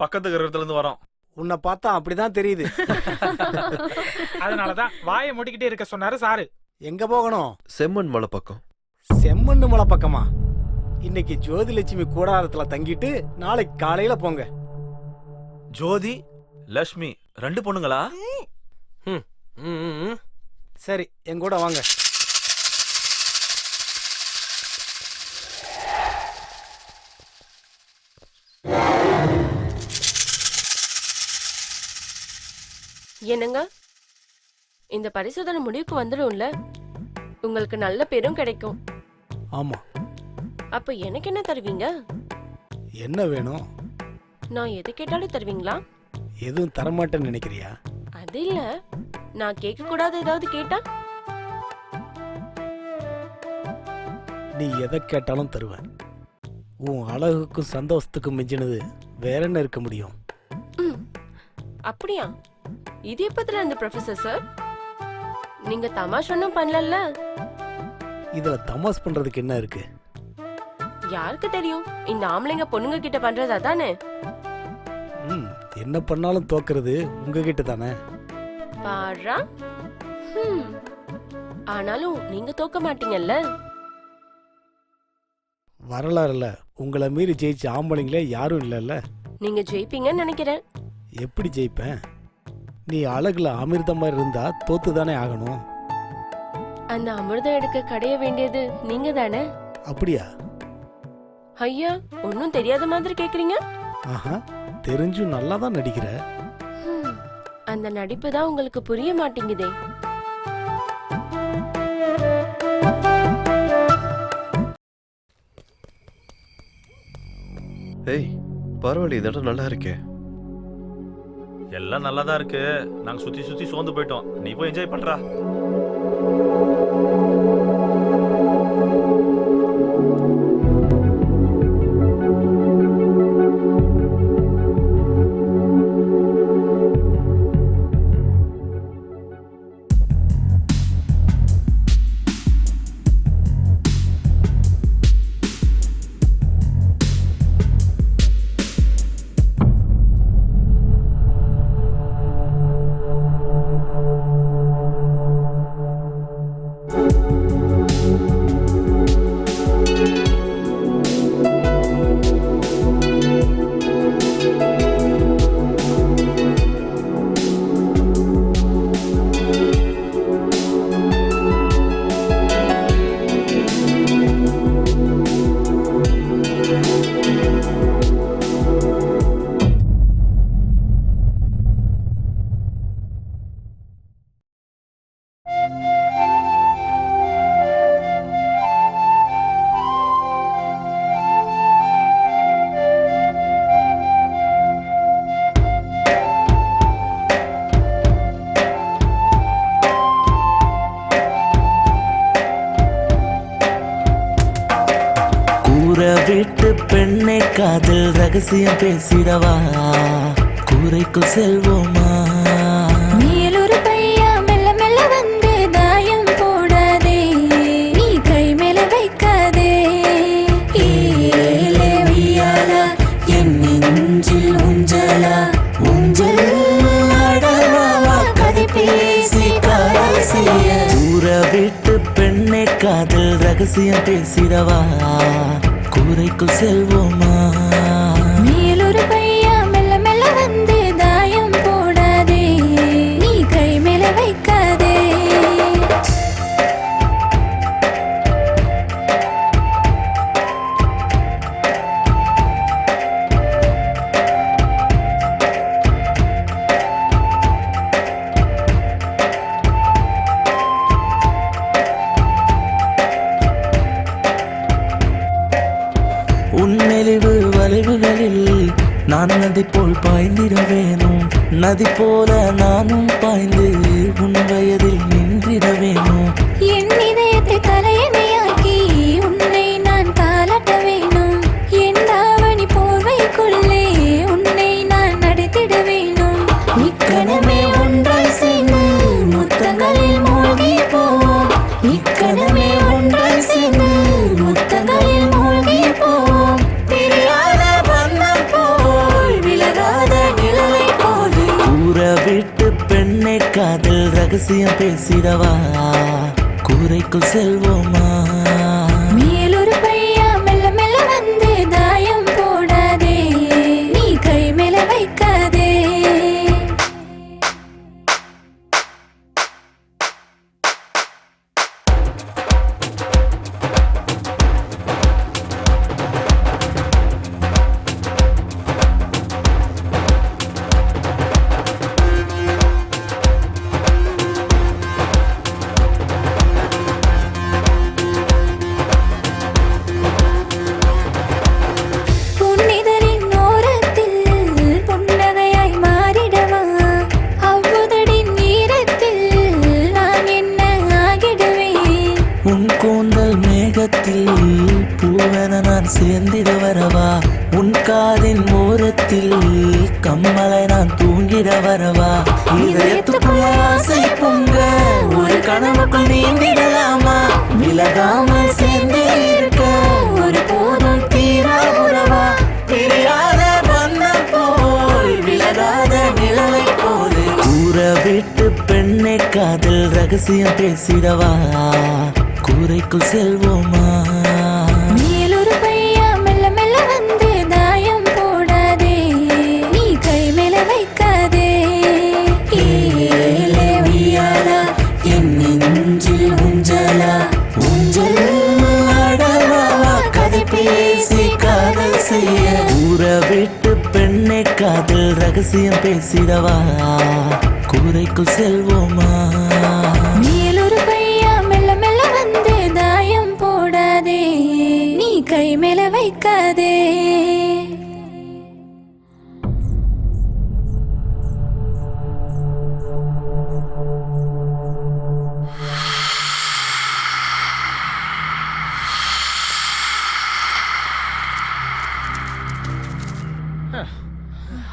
பக்கத்து கிரகத்துல இருந்து வரோம். உன்னை பார்த்தா அப்படிதான் தெரியுது. அதனாலதான் வாயை முடிக்கிட்டே இருக்க சொன்னாரு சாரு. எங்க போகணும்? செம்மண் மலை பக்கம். செம்மண்ணு மலை பக்கமா? இன்னைக்கு ஜோதிலட்சுமி கூடாரத்துல தங்கிட்டு நாளைக்கு காலையில போங்க. ஜோதி லட்சுமி 2 பொண்ணுங்களா? சரி, என் கூட வாங்க. என்னங்க, இந்த பரிசோதனை முடிவுக்கு வந்துடும்ல, உங்களுக்கு நல்ல பேரும் கிடைக்கும். ஆமா. அப்ப எனக்கு என்ன தருவீங்க? என்ன வேணும்? நான் எது கேட்டாலும் தருவீங்களா? எதுவும் தரமாட்டேன்னு நினைக்கிறியா? அது இல்ல, நான் கேட்க கூடாது ஏதாவது கேட்டா? நீ எதை கேட்டாலும் தருவேன். உன் அழகுக்கும் சந்தோஷத்துக்கும் மிஞ்சினது வேற என்ன இருக்க முடியும்? அப்படியா? இது எப்பத்துல இருந்து ப்ரொஃபசர் சார்? நீங்க தமாஷ் ஒன்னும் பண்ணல? இதுல தமாஸ் பண்றதுக்கு என்ன இருக்கு? யாருக்கு தெரியும், இந்த ஆம்பளைங்க பொண்ணுங்க கிட்ட பண்றது அதானே. என்ன பண்ணாலும் தோக்குறது உங்ககிட்ட தானே. பாரா. ஆனாலும் நீங்க தோக்க மாட்டீங்கல்ல. வரலாறுல உங்களை மீறி ஜெயிச்ச ஆம்பளைங்களே யாரும் இல்லைல்ல. நீங்க ஜெயிப்பீங்கன்னு நினைக்கிறேன். எப்படி ஜெயிப்பேன்? நீ அழகுல அமிர்தம் மாதிரி இருந்தா தோத்து தானே ஆகணும். அந்த அமிர்தம் எடுக்க கடைய வேண்டியது நீங்க தானே. அப்படியா? ஐயா, ஒன்னும் தெரியாத மாதிரி கேக்குறீங்க. ஆஹா, தெரிஞ்சும் நல்லா தான் நடிக்கிற. அந்த நடிப்பு தான் உங்களுக்கு புரிய மாட்டேங்குதே. ஏய், பரவாயில்ல, இந்த இடம் நல்லா இருக்கே. எல்லாம் நல்லா தான் இருக்கு. நாங்க சுத்தி சுத்தி சோர்ந்து போயிட்டோம். நீ போய் என்ஜாய் பண்றா. வீட்டு பெண்ணை காதல் ரகசியம் பேசிடவா கூரைக்குள் செல்வோமா மேலொரு பையா மெல்ல மெல்ல வந்து தாயம் போடாதே நீ கை மேல வைக்காதே ஏலே வியாலா என் நெஞ்சில் ஊஞ்சலா ஊஞ்சல் ஆடவா கதை பேசி காதல் செய்ய ஊர வீட்டு பெண்ணை காதல் ரகசியம் பேசிடவா கூரைக்குள் செல்வோமா மேலொரு பையா மெல்ல மெல்ல வந்து தாயம் போடாதே நீ கை மேல வைக்காதே உன்னெளிவு வளைவுகளில் நான் நதி போல் பாய்ந்திட வேணும் நதி போல நானும் பாய்ந்து உன் வயதில் நின்றிட வேணும் என் இதயத்தை தலையணையாக்கி உன்னை நான் தாளாட்ட வேணும் என் தாவணி போர்வைக்குள்ளே உன்னை நான் நடத்திட வேணும் இக்கணமே ஒன்றாய் சேர்ந்து முத்தங்களில் மூழ்கி போவோம் இக்கணமே ஒன்றாய் சேர்ந்து முத்தங்களில் மூழ்கி போவோம் தெரியாத பந்தம் போல் விலகாத நிழலை போது ஊர வீட்டு பெண்ணை காதல் ரகசியம் பேசிடவா கூரைக்குள் செல்வோமா மேலொரு பையா மெல்ல மெல்ல வந்து தாயம் போடாதே நீ கை மேல வைக்காதே புன்னிதழின் ஓரத்தில் புன்னகையாய் மாறிடவா அவ்வுதடின் ஈரத்தில் நான் என்ன ஆகிடுவேன் உன் கூந்தல் மேகத்தில் பூவென நான் சேர்ந்திட வரவா உன் காதின் ஓரத்தில் கம்மலை நான் தூங்கிட வரவா இதயத்துக்குள்ள ஆசை பொங்க ஒரு கனவுக்குள் நீந்திடலாமா விலகாமல் சேர்ந்தே இருக்க ஒரு போதும் தீரா உறவா தெரியாத பந்தம் போல் விலகாத நிழலை போது ஊர வீட்டு பெண்ணை காதல் ரகசியம் பேசிடவா கூரைக்குள் செல்வோமா மேலொரு பையா மெல்ல மெல்ல வந்து தாயம் போடாதே நீ கை மேல வைக்காதே ஏலே வியாலா என் நெஞ்சில் ஊஞ்சலா ஊஞ்சல் ஆடவா கதை பேசி காதல் செய்ய ஊர வீட்டு பெண்ணை காதல் ரகசியம் பேசிடவா கூரைக்குள் செல்வோமா மேலொரு பையா மெல்ல மெல்ல வந்து தாயம் போடாதே நீ கை மேல வைக்காதே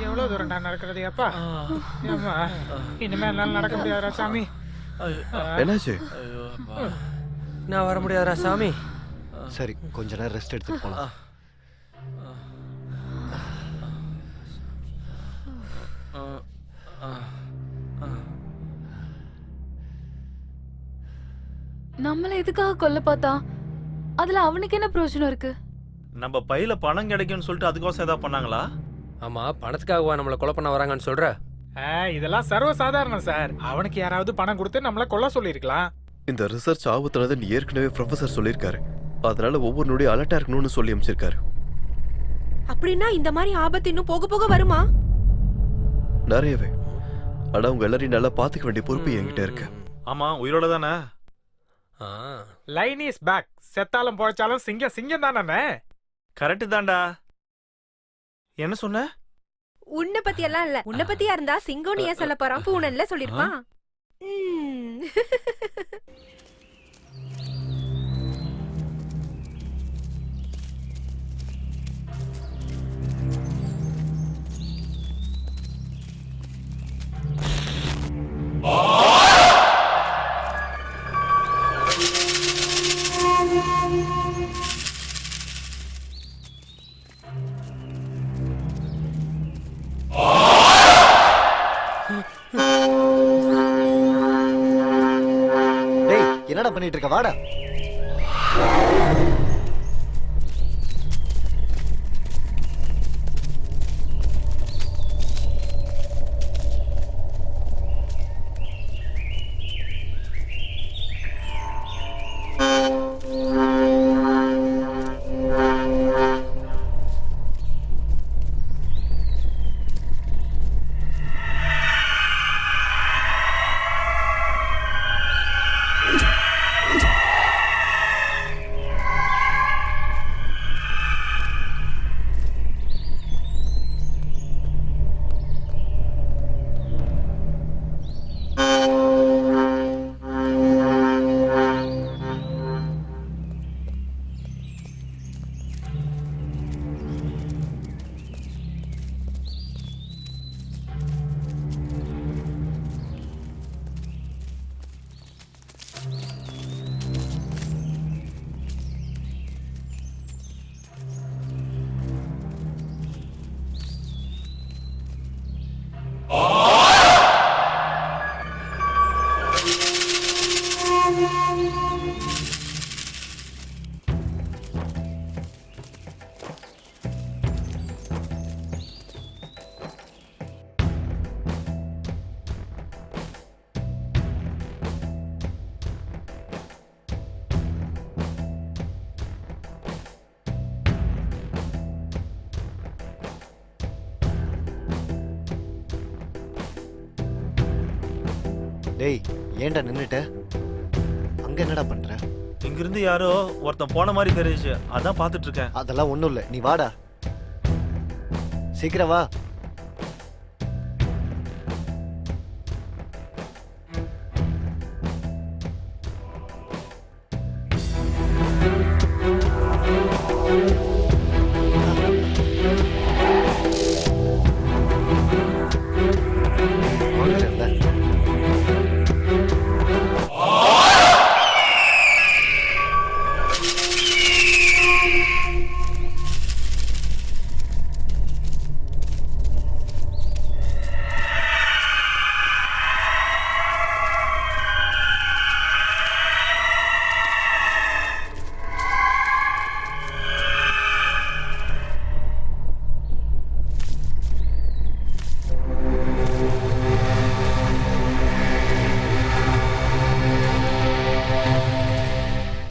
எவ்வளவு தூரம் நான் நடக்கிறது அப்பா ஏம்மா இனிமே என்னால நடக்க முடியாதுடா சாமி என்னாச்சு நான் வர முடியாதா சாமி சரி கொஞ்ச நேரம் ரெஸ்ட் எடுத்துட்டு போலாம் நம்மள எதுக்காக கொல்ல பார்த்தா அதுல அவனுக்கு என்ன பிரயோஜனம் இருக்கு நம்ம பையில பணம் கிடைக்கும்னு சொல்லிட்டு அதுக்கோசம் ஏதாவது பண்ணாங்களா? ஆமா பணத்துக்காகவா நம்மள கொலை பண்ண வராங்கன்னு சொல்ற? இதெல்லாம் சர்வ சாதாரணம் சார். அவனுக்கு யாராவது பணம் கொடுத்து நம்மள கொல்ல சொல்லிருக்கலாம். இந்த ரிசர்ச் ஆபத்தானதுன்னு ஏற்கனவே ப்ரொஃபசர் சொல்லியிருக்காரு. அதனால ஒவ்வொரு நொடியும் அலர்ட்டா இருக்கணும்னு சொல்லி அமைச்சிருக்காரு. அப்படின்னா இந்த மாதிரி ஆபத்து இன்னும் போக போக வருமா? நிறையவே. ஆனா உங்க எல்லாரையும் நல்லா பாத்துக்க வேண்டிய பொறுப்பு என்கிட்ட இருக்கு. ஆமா, உயிரோட தானே? Line is back. செத்தாலும் போச்சாலும் சிங்கம் சிங்கம் தானே. கரெக்ட் தான்டா. என்ன சொன்ன? உன்னை பத்தி எல்லாம் இல்ல. உன்னை பத்தியா இருந்தா சிங்கம்னு ஏன் சொல்ல போறான்? பூனல்ல சொல்லிருப்பான். பண்ணிட்டு இருக்க? வாடா. டேய், ஏன்டா நின்னுட்ட? அங்க என்னடா பண்ற? இங்கிருந்து யாரோ ஒருத்தன் போன மாதிரி தெரியுச்சு, அதான் பார்த்துட்டு இருக்கேன். அதெல்லாம் ஒண்ணும் இல்ல, நீ வாடா. சீக்கிரம் வா.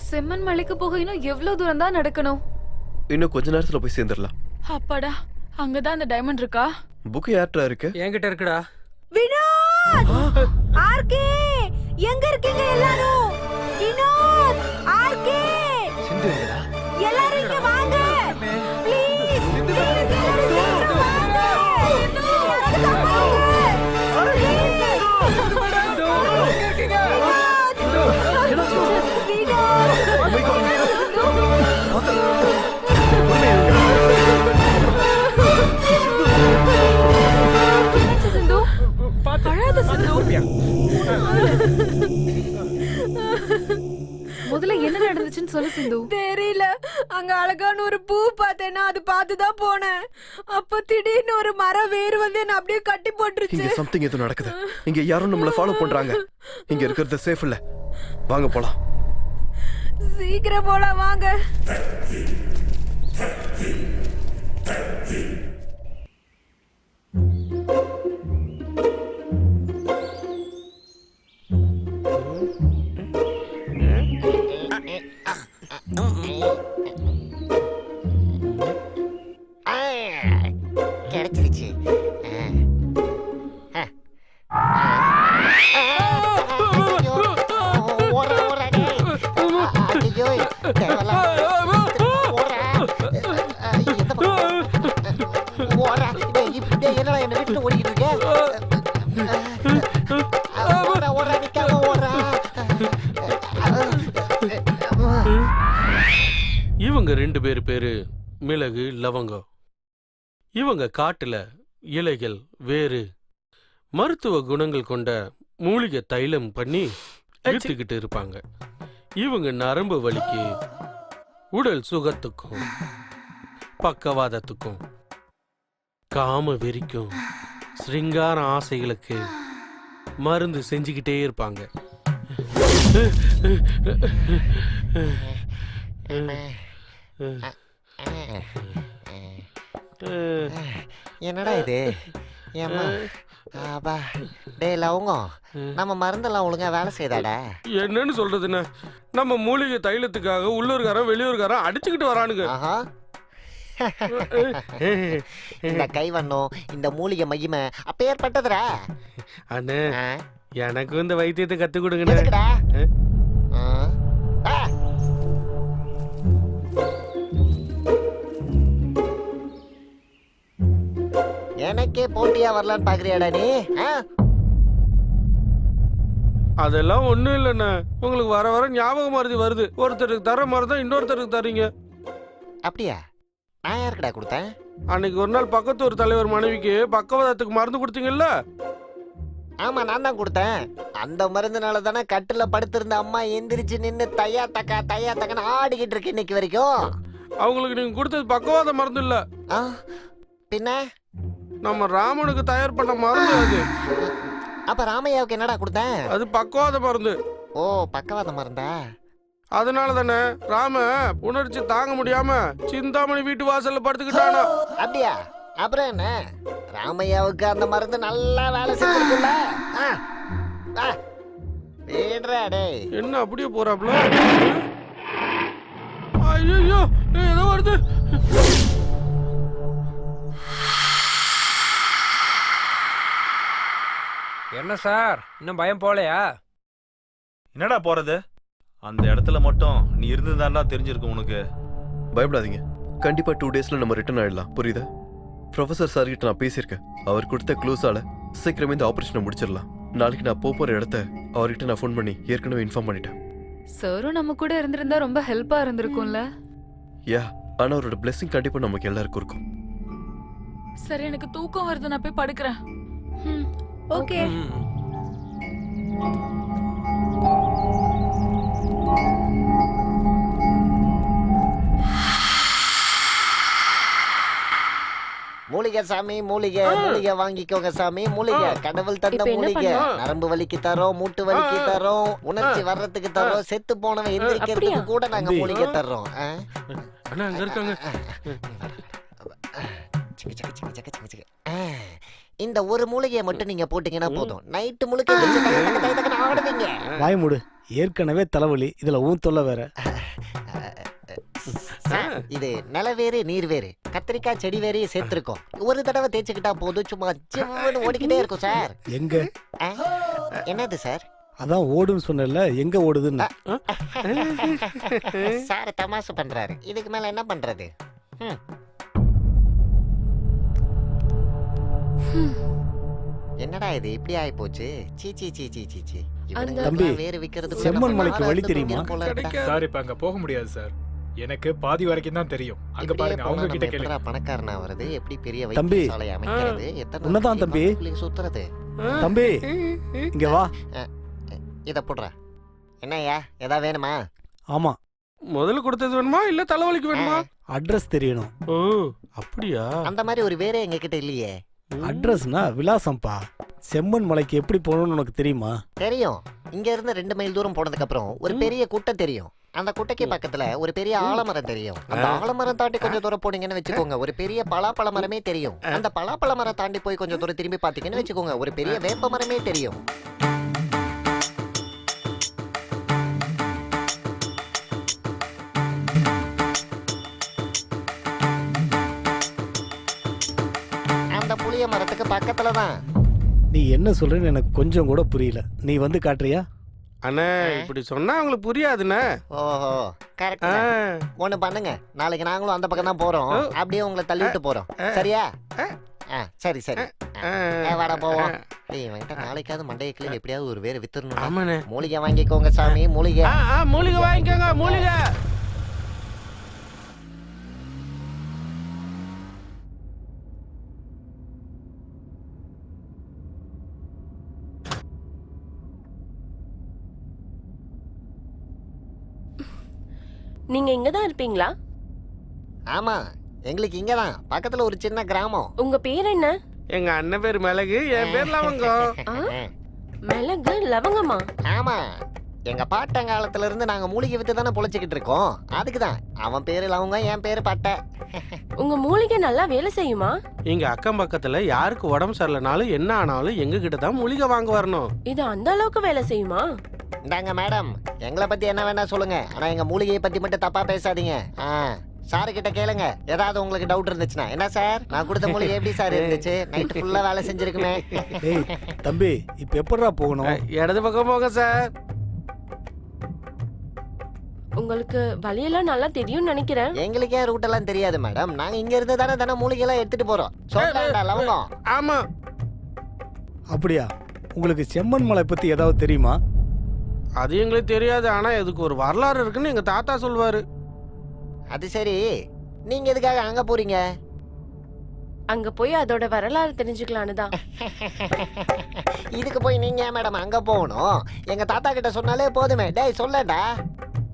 செம்மன் மலைக்கு போக இன்னும் எவ்வளவு தூரம் தான் நடக்கணும்? இன்னும் கொஞ்ச நேரத்துல போய் சேர்ந்துடலாம். அப்பாடா, அங்கதான் அந்த டைமண்ட் இருக்கா? புக் யார்ட்டா இருக்கு? என்கிட்ட இருக்குடா. வினோத்! ஆர்கே! எங்க இருக்கீங்க எல்லாரும்? வினோத்! ஆர்கே! சிந்து எங்கடா? எல்லாரும் இங்க வாங்க. ப்ளீஸ். ப்ளீஸ் எல்லாரும் வாங்க. முதல்ல என்ன நடந்துச்சுன்னு சொல்லு சிந்து. தெரியல, அங்க அழகான ஒரு பூ பார்த்தேன்னா அது பார்த்துதான் போனேன். அப்ப திடீர்னு ஒரு மரம் வேறு வந்து என்ன அப்படியே கட்டி போட்டுருச்சு. இங்க சம்திங் ஏதோ நடக்குது. இங்க யாரும் நம்மள ஃபாலோ பண்றாங்க. இங்க இருக்கிறது சேஃப் இல்ல. வாங்க போலாம். சீக்கிரம் போலாம் வாங்க. கிடைச்சிருச்சு. என்னடா என்ன வீட்டுல ஓடிக்கிட்டு இருக்க? இவங்க 2 பேரு மிளகு லவங்கம். இவங்க காட்டுல இலைகள் வேறு மருத்துவ குணங்கள் கொண்ட மூலிகை தைலம் பண்ணி இழுத்துக்கிட்டு இருப்பாங்க. இவங்க நரம்பு வலிக்கு, உடல் சுகத்துக்கும், பக்கவாதத்துக்கும், காம வெறிக்கும், சிருங்கார ஆசைகளுக்கு மருந்து செஞ்சுக்கிட்டே இருப்பாங்க. என்னடா இது ஏம்மா அப்பா டேய் லவங்கம் நம்ம மருந்தெல்லாம் ஒழுங்கா வேலை செய்தாடா என்னன்னு சொல்றதுண்ணே, நம்ம மூலிகை தைலத்துக்காக உள்ளூர்காரன் வெளியூர்காரன் அடிச்சுக்கிட்டு வரானுங்க. ஆஹா இந்த கைவண்ணம் இந்த மூலிகை மகிமை அப்பேற்பட்டதுடா. அண்ணே எனக்கும் இந்த வைத்தியத்தை கத்து கொடுங்கண்ணே. எதுக்குடா? எனக்கே போட்டியா வரலான்னு பாக்குறியாடா நீ? அதெல்லாம் ஒண்ணும் இல்லைண்ணே, உங்களுக்கு வர வர ஞாபகம் மருதி வருது. ஒருத்தருக்கு தர மாதிரி தான் இன்னொருத்தருக்கு தரீங்க. அப்படியா? நான் யாருக்குடா கொடுத்தேன்? அன்னைக்கு ஒரு நாள் பக்கத்து ஒரு தலைவர் மனைவிக்கு பக்கவாதத்துக்கு மருந்து கொடுத்தீங்கல்ல? ஆமா, நான் தான் கொடுத்தேன். அந்த மருந்துனால தானே கட்டுல படுத்திருந்த அம்மா எந்திரிச்சு நின்னு தையா தக்கன்னு ஆடிக்கிட்டு இருக்கு இன்னைக்கு வரைக்கும். அவங்களுக்கு நீங்க கொடுத்தது பக்கவாத மருந்து இல்ல, பின்ன நம்ம ராமனுக்கு தயார் பண்ண மருந்து அது. அப்ப ராமையாவுக்கு என்னடா கொடுத்தேன்? அது பக்கவாத மருந்து. ஓ, பக்கவாத மருந்தா? அதனால தானே ராம உணர்ச்சி தாங்க முடியாம சிந்தாமணி வீட்டு வாசல்ல படுத்துக்கிட்டானா. அப்படியா? அப்புறம் என்ன, ராமையாவுக்கு அந்த மருந்து நல்லா வேலை செஞ்சிருக்குல்ல? என்ன அப்படியே போறாப்ல? ஐயோ ஏதோ வருது. என்ன சார், இன்னும் பயம் போலையா? என்னடா போறது? அந்த இடத்துல மட்டும் நீ இருந்ததாண்டா தெரிஞ்சிருக்கும் உனக்கு. பயப்படாதீங்க, கண்டிப்பா 2 daysல நம்ம ரிட்டர்ன் ஆயிடலாம். புரியுதா? ப்ரொஃபசர் சார் கிட்ட நான் பேசியிருக்கேன். அவர் கொடுத்த க்ளூஸால சீக்கிரமே இந்த ஆபரேஷனை முடிச்சிடலாம். நாளைக்கு நான் போற இடத்த அவர்கிட்ட நான் ஃபோன் பண்ணி ஏற்கனவே இன்ஃபார்ம் பண்ணிட்டேன். சாரும் நம்ம கூட இருந்திருந்தா ரொம்ப ஹெல்ப்பா இருந்திருக்கும்ல. யா, ஆனா அவரோட பிளெஸிங் கண்டிப்பா நமக்கு எல்லாருக்கும் இருக்கும். சரி, எனக்கு தூக்கம் வருது, நான் போய் படுக்கிறேன். ஓகே. மூலிகை சாமி, மூலிகை மூலிகை வாங்கிக்கோங்க சாமி. மூலிகை கடவுள் தந்த மூலிகை. நரம்பு வலிக்கு தரோம், மூட்டு வலிக்கு தரோம், உணர்ச்சி வர்றதுக்கு தரோம், செத்து போனவன் எந்திரிக்கிறதுக்கு கூட நாங்க மூலிகை தர்றோம். அங்க இருக்காங்க. இந்த ஒரு மூலிகையை மட்டும் நீங்க போட்டீங்கன்னா போதும், நைட்டு முழுக்க ஆடுவீங்க. வாய் மூடு, ஏற்கனவே தலைவலி, இதுல ஊன் தொல்லை வேற. இது நிலவேறு நீர் வேறு கத்திரிக்காய் செடி வேறையும் சேர்த்திருக்கோம். ஒரு தடவை தேய்ச்சிக்கிட்டா போதும், சும்மா சிவன்னு ஓடிக்கிட்டே இருக்கும் சார். எங்க? என்னது சார்? அதான் ஓடுன்னு சொன்னல, எங்க ஓடுதுன்னு. சார் தமாசு பண்றாரு, இதுக்கு மேல என்ன பண்றது? என்னடா இது இப்படி ஆயி போச்சு? சீ சீ சீ சீ சீ சீ. தம்பி, செம்மன் மலைக்கு வழி தெரியுமா? சார் இப்ப அங்க போக முடியாது சார், எனக்கு பாதி வரைக்கும் தான் தெரியும். அங்க பாருங்க, அவங்க கிட்ட கேளுங்க. பணக்காரனா வரது எப்படி, பெரிய தம்பி, வைத்தியசாலை அமைக்கிறது, உன்னதான் தம்பி. சுத்துறது. தம்பி இங்க வா. இத போடுறா. என்னய்யா, ஏதா வேணுமா? ஆமா. முதல்ல கொடுத்தது வேணுமா இல்ல தலைவலிக்கு வேணுமா? அட்ரஸ் தெரியணும். ஓ அப்படியா? அந்த மாதிரி ஒரு வேற எங்க கிட்ட இல்லையே. அட்ரஸ்னா விலாசம்பா. செம்மன் மலைக்கு எப்படி போகணும்னு உனக்கு தெரியுமா? தெரியும். இங்க இருந்து 2 மைல் தூரம் போனதுக்கு அப்புறம் ஒரு பெரிய குட்டை தெரியும். அந்த குட்டைக்கு பக்கத்துல ஒரு பெரிய ஆலமரம் தெரியும். அந்த ஆலமரம் தாண்டி கொஞ்சம் தூரம் போனீங்கன்னு வச்சுக்கோங்க, ஒரு பெரிய பலாப்பழ மரமே தெரியும். அந்த பலாப்பழ மரம் தாண்டி போய் கொஞ்சம் தூரம் திரும்பி பாத்தீங்கன்னு வச்சுக்கோங்க, ஒரு பெரிய வேப்ப மரமே தெரியும். அந்த புளிய மரத்துக்கு பக்கத்துல தான். நீ என்ன சொல்றேன்னு எனக்கு கொஞ்சம் கூட புரியல. நீ வந்து காட்டுறியா? அண்ணே, இப்படி சொன்னா அவங்களுக்கு புரியாதுண்ணே. ஓஹோ, கரெக்ட். ஒண்ணு பண்ணுங்க, நாளைக்கு நாங்களும் அந்த பக்கம் தான் போறோம், அப்படியே உங்களை தள்ளிட்டு போறோம். சரியா? சரி சரி, வாடா போவோம். இவன்கிட்ட நாளைக்காவது மண்டையக்கில் எப்படியாவது ஒரு வேற வித்துறணும். மூலிகை வாங்கிக்கோங்க சாமி, மூலிகை. மூலிகை வாங்கிக்கோங்க, மூலிகை. நீங்க இங்க தான் இருப்பீங்களா? ஆமா, எங்களுக்கு இங்கதான் பக்கத்துல ஒரு சின்ன கிராமம். உங்க பேர் என்ன? எங்க அண்ணன் பேர் மிளகு, என் பேர் லவங்கம். மிளகு லவங்கமா? ஆமா, எங்க பாட்டங்காலத்துல இருந்து நாங்க மூலிகை வித்து தானே பொழைச்சிக்கிட்டு இருக்கோம். அதுக்குதான் அவன் பேரு லவங்க, என் பேரு பட்டை. உங்க மூலிகை நல்லா வேலை செய்யுமா? இங்க அக்கம் பக்கத்துல யாருக்கு உடம்பு சரியில்லைனாலும் என்ன ஆனாலும் எங்க கிட்ட தான் மூலிகை வாங்க வரணும். இது அந்த அளவுக்கு வேலை செய்யுமா? இந்தாங்க மேடம், எங்களை பத்தி என்ன வேணா சொல்லுங்க, ஆனா எங்க மூலிகையை பத்தி மட்டும் தப்பா பேசாதீங்க. சாரு கிட்ட கேளுங்க, ஏதாவது உங்களுக்கு டவுட் இருந்துச்சுன்னா. என்ன சார், நான் கொடுத்த மூலிகை எப்படி சார் இருந்துச்சு? நைட் ஃபுல்லா வேலை செஞ்சிருக்குமே. டேய் தம்பி, இப்ப எப்படிடா போகணும்? இடது பக்கம் போங்க சார். உங்களுக்கு வழியெல்லாம் நல்லா தெரியும்னு நினைக்கிறேன். எங்களுக்கே ரூட் எல்லாம் தெரியாது மேடம், நாங்க இங்க இருந்து தானே மூலிகை எல்லாம் எடுத்துட்டு போறோம். சொல்லுடா லவங்கம். ஆமா. அப்படியா? உங்களுக்கு செம்மன் மலை பத்தி ஏதாவது தெரியுமா? அது எங்களுக்கு தெரியாது, ஆனா இதுக்கு ஒரு வரலாறு இருக்குன்னு எங்க தாத்தா சொல்வாரு. அது சரி, நீங்க எதுக்காக அங்க போறீங்க? அங்க போய் அதோட வரலாறு தெரிஞ்சுக்கலான்னு தான். இதுக்கு போய் நீங்க மேடம் அங்க போகணும்? எங்க தாத்தா கிட்ட சொன்னாலே போதுமே. டேய் சொல்லடா.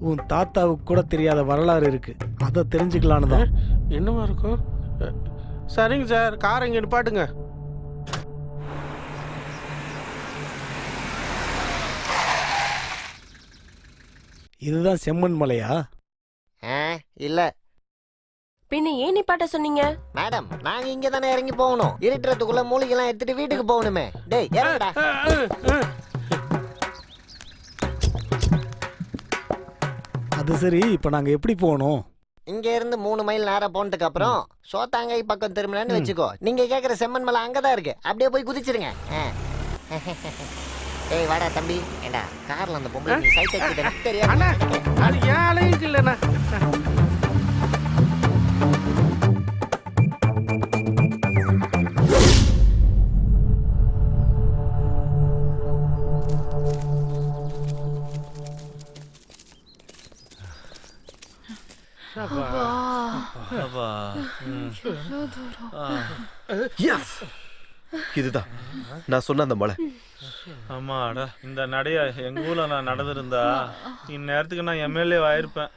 உன் தாத்தாவுக்கு கூட தெரியாத வரலாறு இருக்கு, அதை தெரிஞ்சுக்கலான்னு தான். என்னவா இருக்கும்? சரிங்க சார், கார் இங்க நிப்பாட்டுங்க. இதுதான் செம்மன் மலையா? இல்ல. பின்ன ஏன் நிப்பாட்ட சொன்னீங்க? மேடம், நாங்க இங்க தானே இறங்கி போகணும். இருட்டுறதுக்குள்ள மூலிகை எல்லாம் எடுத்துட்டு வீட்டுக்கு போகணுமே. டேய் இறங்குடா. அது சரி, இப்ப நாங்க எப்படி போகணும்? இங்க இருந்து 3 மைல் நேரம் போனதுக்கு அப்புறம் சோத்தாங்கை பக்கம் திரும்பினு வச்சுக்கோ. நீங்க கேக்குற செம்மன் மலை அங்கதான் இருக்கு. அப்படியே போய் குதிச்சிருங்க. ஏய் வாடா தம்பி. ஏண்டா கார்ல அந்த பொம்பளை நீ சைட் அடிக்குது தெரியாது. அண்ணா, அது ஏன் அழகுக்கு இல்லண்ணா. இதுதான் நான் சொன்ன அந்த மலை. அம்மாடா, இந்த நடைய எங்க ஊர்ல நான் நடந்திருந்தா இந்நேரத்துக்கு நான் எம்எல்ஏ ஆயிருப்பேன்.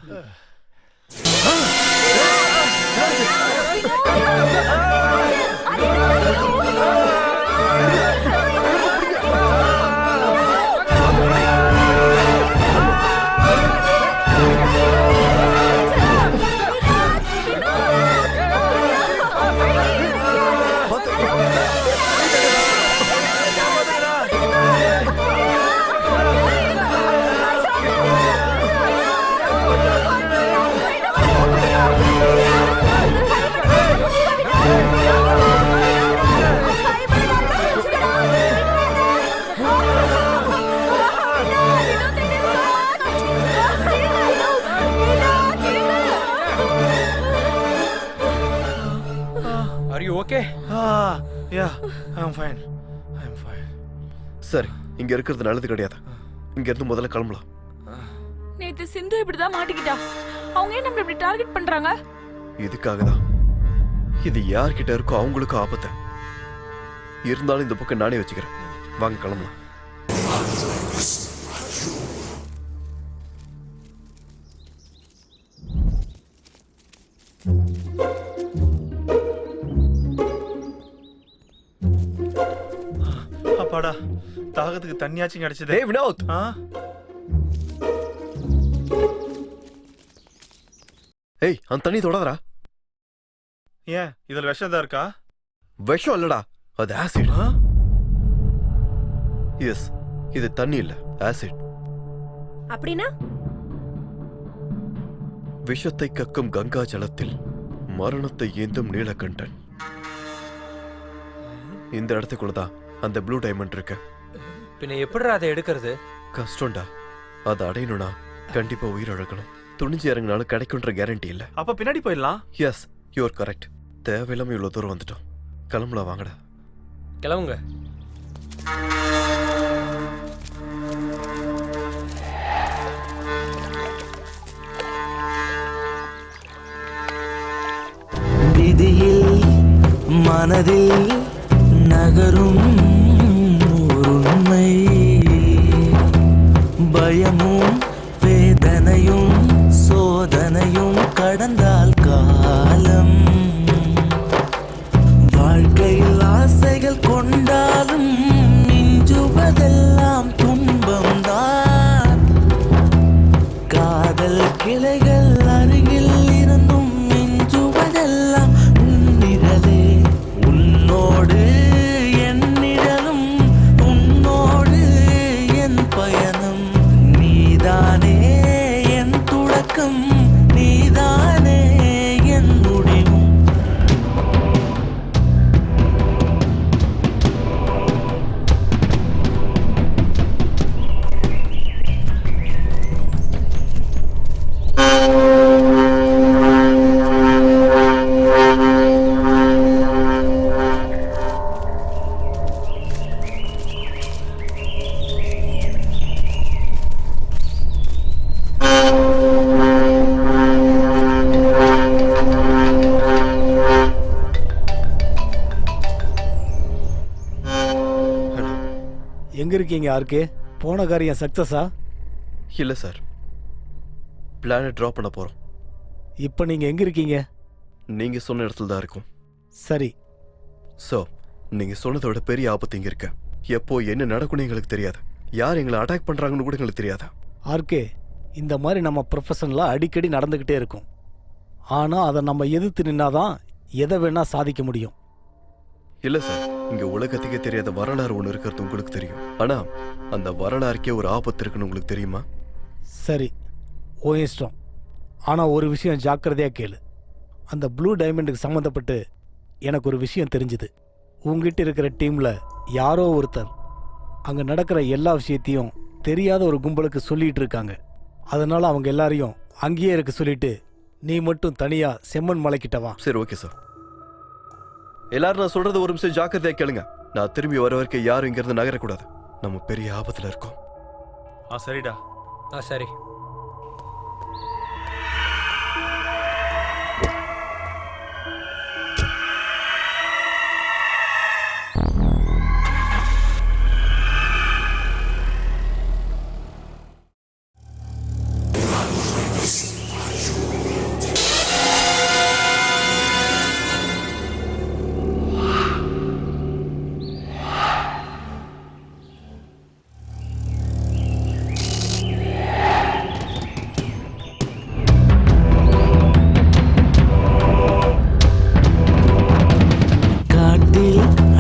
சரி, இங்க இருக்கிறது நல்லது கிடையாது. இங்க இருந்து முதல்ல கிளம்பலாம். நேத்து சிந்து இப்படிதான் மாட்டிக்கிட்டா. அவங்க ஏன் நம்மள இப்படி டார்கெட் பண்றாங்க? இதுக்காக தான். இது யார்கிட்ட இருக்கோ அவங்களுக்கு ஆபத்து. இருந்தாலும் இந்த பக்கம் நானே வச்சுக்கிறேன். வாங்க கிளம்பலாம். அப்பாடா, தாகத்துக்கு தண்ணியாச்சும் கிடைச்சது. டேய் வினோத், ஏய் அந்த தண்ணி தொடாதடா. ஏன், இதுல விஷம் தான் இருக்கா? விஷம் இல்லடா, அது ஆசிட். எஸ், இது தண்ணி இல்ல, ஆசிட். அப்படினா விஷத்தை கக்கும் கங்கா ஜலத்தில் மரணத்தை ஏந்தும் நீலகண்டன். இந்த இடத்துக்குள்ளதான் அந்த ப்ளூ டைமண்ட் இருக்கு. பின்ன எப்படிடா அதை எடுக்கிறது? கஷ்டம்டா. அதை அடையணும்னா கண்டிப்பா உயிர் அழகணும். துணிஞ்சு இறங்கினாலும் கிடைக்குன்ற கேரண்டி இல்ல. அப்ப பின்னாடி போயிடலாம். Yes, you are correct. தேவையில்லாம இவ்வளவு தூரம் வந்துட்டோம். கிளம்பலாம் வாங்கடா. கிளம்புங்க. விதியில் மனதில் நகரும் உண்மை, பயமும் வேதனையும் சோதனையும் கடந்தால் காலம், வாழ்க்கையில் ஆசைகள் கொண்டாலும் மிஞ்சுவதெல்லாம் துன்பம்தான். கிளைகள் அருகில் இருந்தும் மிஞ்சுவதெல்லாம் உன்னிடலே. உன்னோடு என் நிழலும் உன்னோடு என் பயணம். நீதானே என் தொடக்கம், நீதானே என் முடிவும். எங்க இருக்கீங்க ஆர்கே? போன காரியம் சக்சஸா? இல்லை சார், பிளானை ட்ரா பண்ண போகிறோம். இப்போ நீங்க எங்க இருக்கீங்க? நீங்கள் சொன்ன இடத்துல தான் இருக்கும். சரி. ஸோ நீங்கள் சொன்னதை விட பெரிய ஆபத்து இங்கே இருக்கு. எப்போ என்ன நடக்கும்னு எங்களுக்கு தெரியாது. யார் எங்களை அட்டாக் பண்ணுறாங்கன்னு கூட எங்களுக்கு தெரியாது. ஆர்கே, இந்த மாதிரி நம்ம ப்ரொஃபஷனில் அடிக்கடி நடந்துக்கிட்டே இருக்கும். ஆனால் அதை நம்ம எதிர்த்து நின்னாதான் எதை வேணா சாதிக்க முடியும். இல்லை சார், இங்கே உலகத்துக்கே தெரியாத வரலாறு ஒன்று இருக்கிறது உங்களுக்கு தெரியும். ஆனால் அந்த வரலாறுக்கே ஒரு ஆபத்து இருக்குன்னு உங்களுக்கு தெரியுமா? சரி, ஓ இஷ்டம். ஆனால் ஒரு விஷயம் ஜாக்கிரதையாக கேளு. அந்த ப்ளூ டைமண்டுக்கு சம்மந்தப்பட்டு எனக்கு ஒரு விஷயம் தெரிஞ்சுது. உங்ககிட்ட இருக்கிற டீமில் யாரோ ஒருத்தர் அங்கே நடக்கிற எல்லா விஷயத்தையும் தெரியாத ஒரு கும்பலுக்கு சொல்லிட்டு இருக்காங்க. அதனால் அவங்க எல்லாரையும் அங்கேயே இருக்க சொல்லிட்டு நீ மட்டும் தனியாக செம்மண் மலைக்கிட்ட வா. சரி, ஓகே சார். எல்லாரும் நான் சொல்றது ஒரு நிமிஷம் ஜாக்கிரதையா கேளுங்க. நான் திரும்பி வர வரைக்கும் யாரும் இங்கிருந்து நகரக்கூடாது. நம்ம பெரிய ஆபத்துல இருக்கோம். சரிடா. சரி.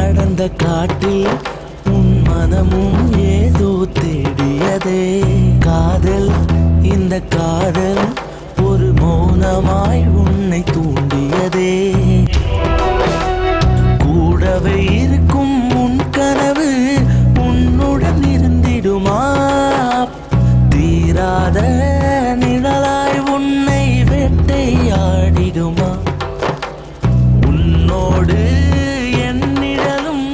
அடர்ந்த காட்டில் உன் மனமும் ஏதோ தேடியதே. காதல், இந்த காதல் ஒரு மௌனமாய் உன்னை தூண்டியதே. கூடவே இருக்கும் உன் கனவு உன்னுடன் இருந்திடுமா? தீராத நிழலாய் உன்னை வேட்டையாடிடுமா? உன்னோடு என் நிழலும்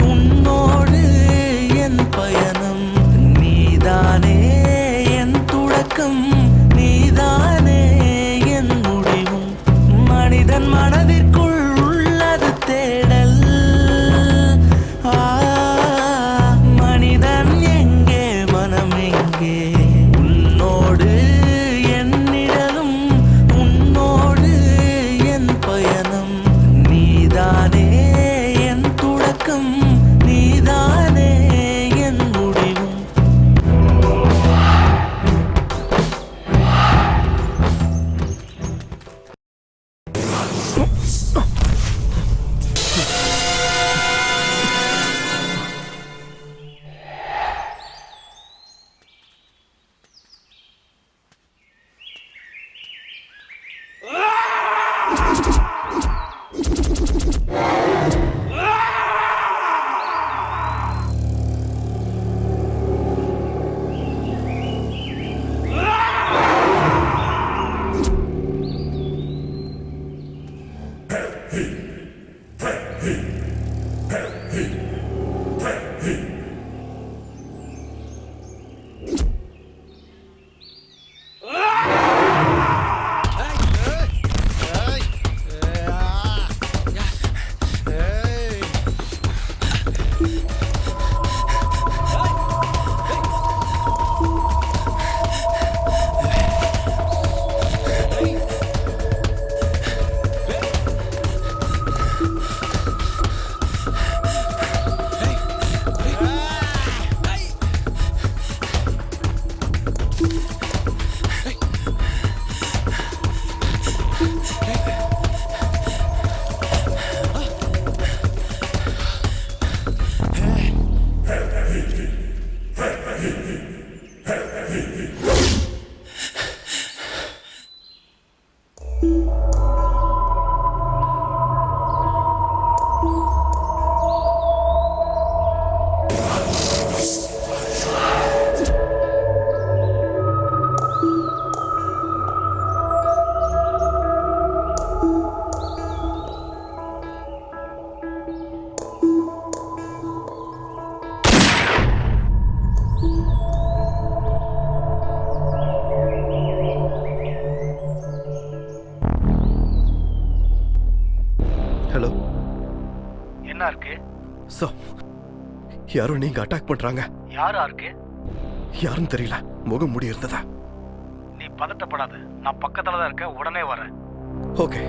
உன்னோடு என் பயணம். நீதானே என் தொடக்கம், நீதானே என் முடிவும். மனிதன் மனதிற்குள் உள்ளது தேடல். மனிதன் எங்கே, மனம் எங்கே? உன்னோடு என் நிழலும் உன்னோடு என் பயணம். நீதானே என் தொடக்கம், நீதானே என் முடிவும். ஹலோ. என்ன இருக்கு? சோ யாரோ நீங்க அட்டாக் பண்றாங்க. யாரா இருக்கு? யாருன்னு தெரியல. முகம் மூடி இருந்ததா? நீ பதட்டப்படாத, நான் பக்கத்துல தான் இருக்கேன், உடனே வரேன். ஓகே.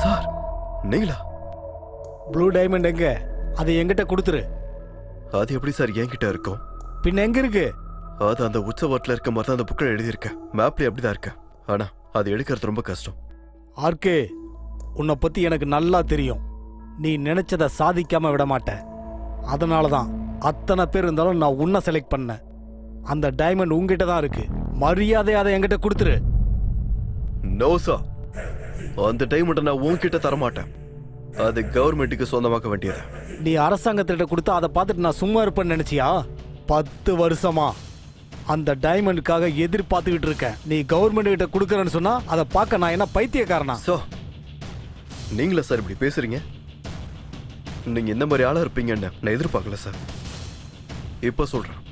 சார், நீங்களா? ப்ளூ டைமண்ட் எங்க? அதை என்கிட்ட கொடுத்துரு. அது எப்படி சார் என்கிட்ட இருக்கும்? பின்ன எங்க இருக்கு? அது அந்த உற்சவத்தில் இருக்க மாதிரி தான் அந்த புக்கில் எழுதியிருக்கேன். மேப்ல அப்படிதான் இருக்கு. ஆனா அது எடுக்கிறது ரொம்ப கஷ்டம். ஆர்கே, உன்னை பத்தி எனக்கு நல்லா தெரியும். நீ நினைச்சதை சாதிக்காம விட மாட்ட. அதனால தான் அத்தனை பேர் இருந்தாலும் நான் உன்னை செலக்ட் பண்ணேன். அந்த டைமண்ட் உங்ககிட்ட தான் இருக்கு. மரியாதை அதை என்கிட்ட கொடுத்துரு. நோ சார், அந்த டைமண்டை நான் உன்கிட்ட தரமாட்டேன். அது கவர்மெண்ட்டுக்கு சொந்தமாக்க வேண்டியது. நீ அரசாங்கத்திட்ட கொடுத்தா அதை பார்த்துட்டு நான் சும்மா இருப்பேன்னு நினைச்சியா? 10 வருஷமா அந்த டைமண்டுக்காக எதிர்பார்த்துக்கிட்டு இருக்கேன். நீ கவர்மெண்ட் கிட்ட கொடுக்கறன்னு சொன்னா அதை பார்க்க நான் என்ன பைத்தியக்காரனா? சோ நீங்களா சார் இப்படி பேசுறீங்க? நீங்க இந்த மாதிரி ஆளா இருப்பீங்கன்னு நான் எதிர்பார்க்கல சார். இப்ப சொல்றேன்,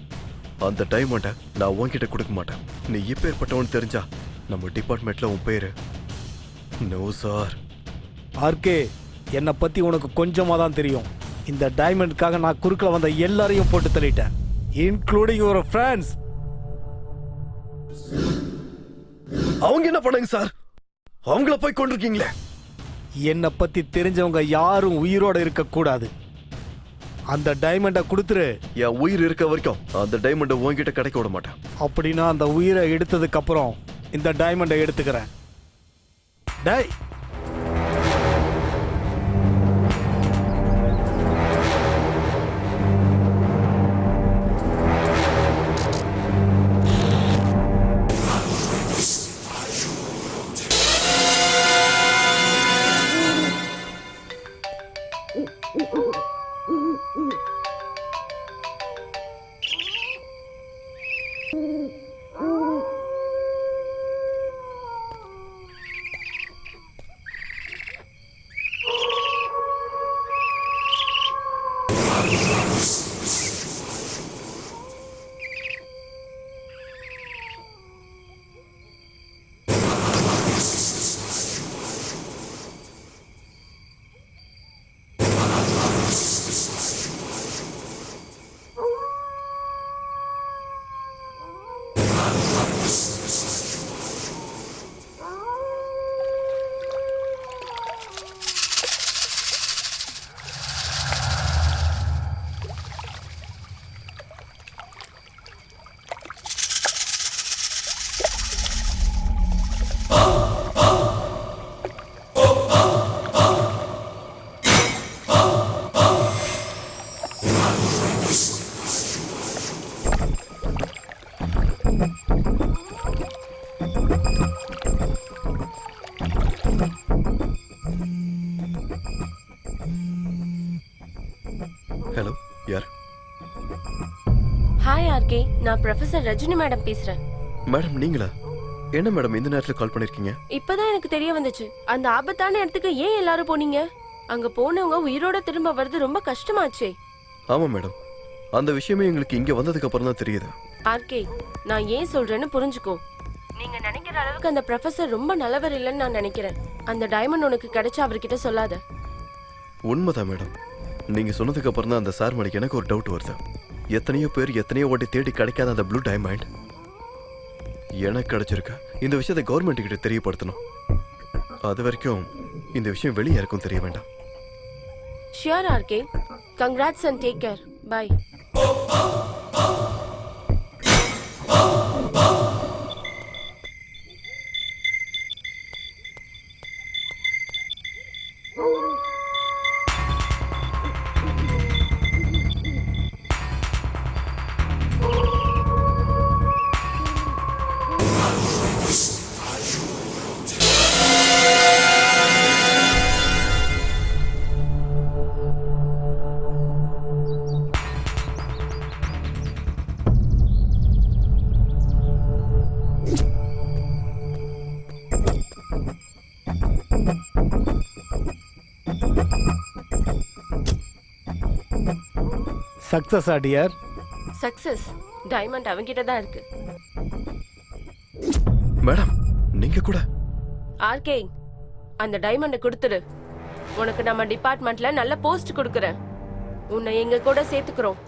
அந்த டைமண்டை நான் உன்கிட்ட கொடுக்க மாட்டேன். நீ இப்ப ஏற்பட்டவன்னு தெரிஞ்சா நம்ம டிபார்ட்மெண்ட்ல உன் பேரு நோ சார். ஆர்கே, என்னை பத்தி உனக்கு கொஞ்சமா தான் தெரியும். இந்த டைமண்ட்காக நான் குறுக்கல வந்த எல்லாரையும் போட்டு தள்ளிட்டேன், இன்க்ளூடிங் யுவர் ஃப்ரெண்ட்ஸ். அவங்க என்ன பண்ணாங்க சார்? அவங்கள போய் கொண்டிருக்கீங்களே. என்னை பத்தி தெரிஞ்சவங்க யாரும் உயிரோட இருக்க கூடாது. அந்த டைமண்டை கொடுத்துரு. என் உயிர் இருக்க வரைக்கும் அந்த டைமண்டை உன்கிட்ட கிடைக்க விட மாட்டேன். அப்படின்னா அந்த உயிரை எடுத்ததுக்கு அப்புறம் இந்த டைமண்டை எடுத்துக்கிறேன். டை ஹலோ, யார்? ஹாய் ஆர்கே, நான் ப்ரொஃபசர் ரஜினி மேடம் பேசுறேன். மேடம் நீங்களா? என்ன மேடம் இந்த நேரத்தில் கால் பண்ணிருக்கீங்க? இப்பதான் எனக்கு தெரிய வந்துச்சு, அந்த ஆபத்தான இடத்துக்கு ஏன் எல்லாரும் போனீங்க? அங்க போனவங்க உயிரோட திரும்ப வர்றது ரொம்ப கஷ்டமாச்சே. ஆமா மேடம், அந்த விஷயமே எங்களுக்கு இங்க வந்ததுக்கு அப்புறம் தான் தெரியுது. ஆர்கே, நான் ஏன் சொல்றேன்னு புரிஞ்சுக்கோ. நீங்க நினைக்கிற அளவுக்கு அந்த ப்ரொஃபசர் ரொம்ப நல்லவர் இல்லைன்னு நான் நினைக்கிறேன். அந்த டைமண்ட் உனக்கு கிடைச்சா அவர்கிட்ட சொல்லாத. உண்மைதான் மேடம், நீங்க சொன்னதுக்கு அப்புறம் தான் அந்த சார் மேலே எனக்கு ஒரு டவுட் வருது. எத்தனையோ பேர் எத்தனையோ வாட்டி தேடி கிடைக்காத அந்த ப்ளூ டைமண்ட் எனக்கு கிடைச்சிருக்கு. இந்த விஷயத்தை கவர்மெண்ட் கிட்ட தெரியப்படுத்தணும். அது வரைக்கும் இந்த விஷயம் வெளியே யாருக்கும் தெரிய வேண்டாம். Sure RK, congrats and take care. Bye. Success dear. Success. Diamond அவங்கிட்ட தான் இருக்கு. மேடம் நீங்க கூட? ஆர்கே, அந்த டைமண்டை கொடுத்துடு. உனக்கு நம்ம டிபார்ட்மெண்ட்ல நல்ல போஸ்ட் கொடுக்கறேன். உன்னை எங்க கூட சேர்த்துக்கிறோம்.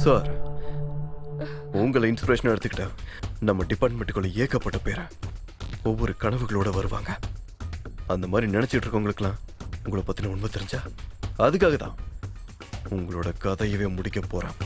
சார், உங்களை இன்ஸ்பிரேஷன் எடுத்துக்கிட்டா நம்ம டிபார்ட்மெண்ட்டுக்குள்ள ஏகப்பட்ட பேரை ஒவ்வொரு கனவுகளோட வருவாங்க. அந்த மாதிரி நினைச்சிட்டு இருக்கவங்களுக்குலாம் உங்களை பத்தின உண்மை தெரிஞ்சா அதுக்காக தான் உங்களோட கதையவே முடிக்க போறேன்.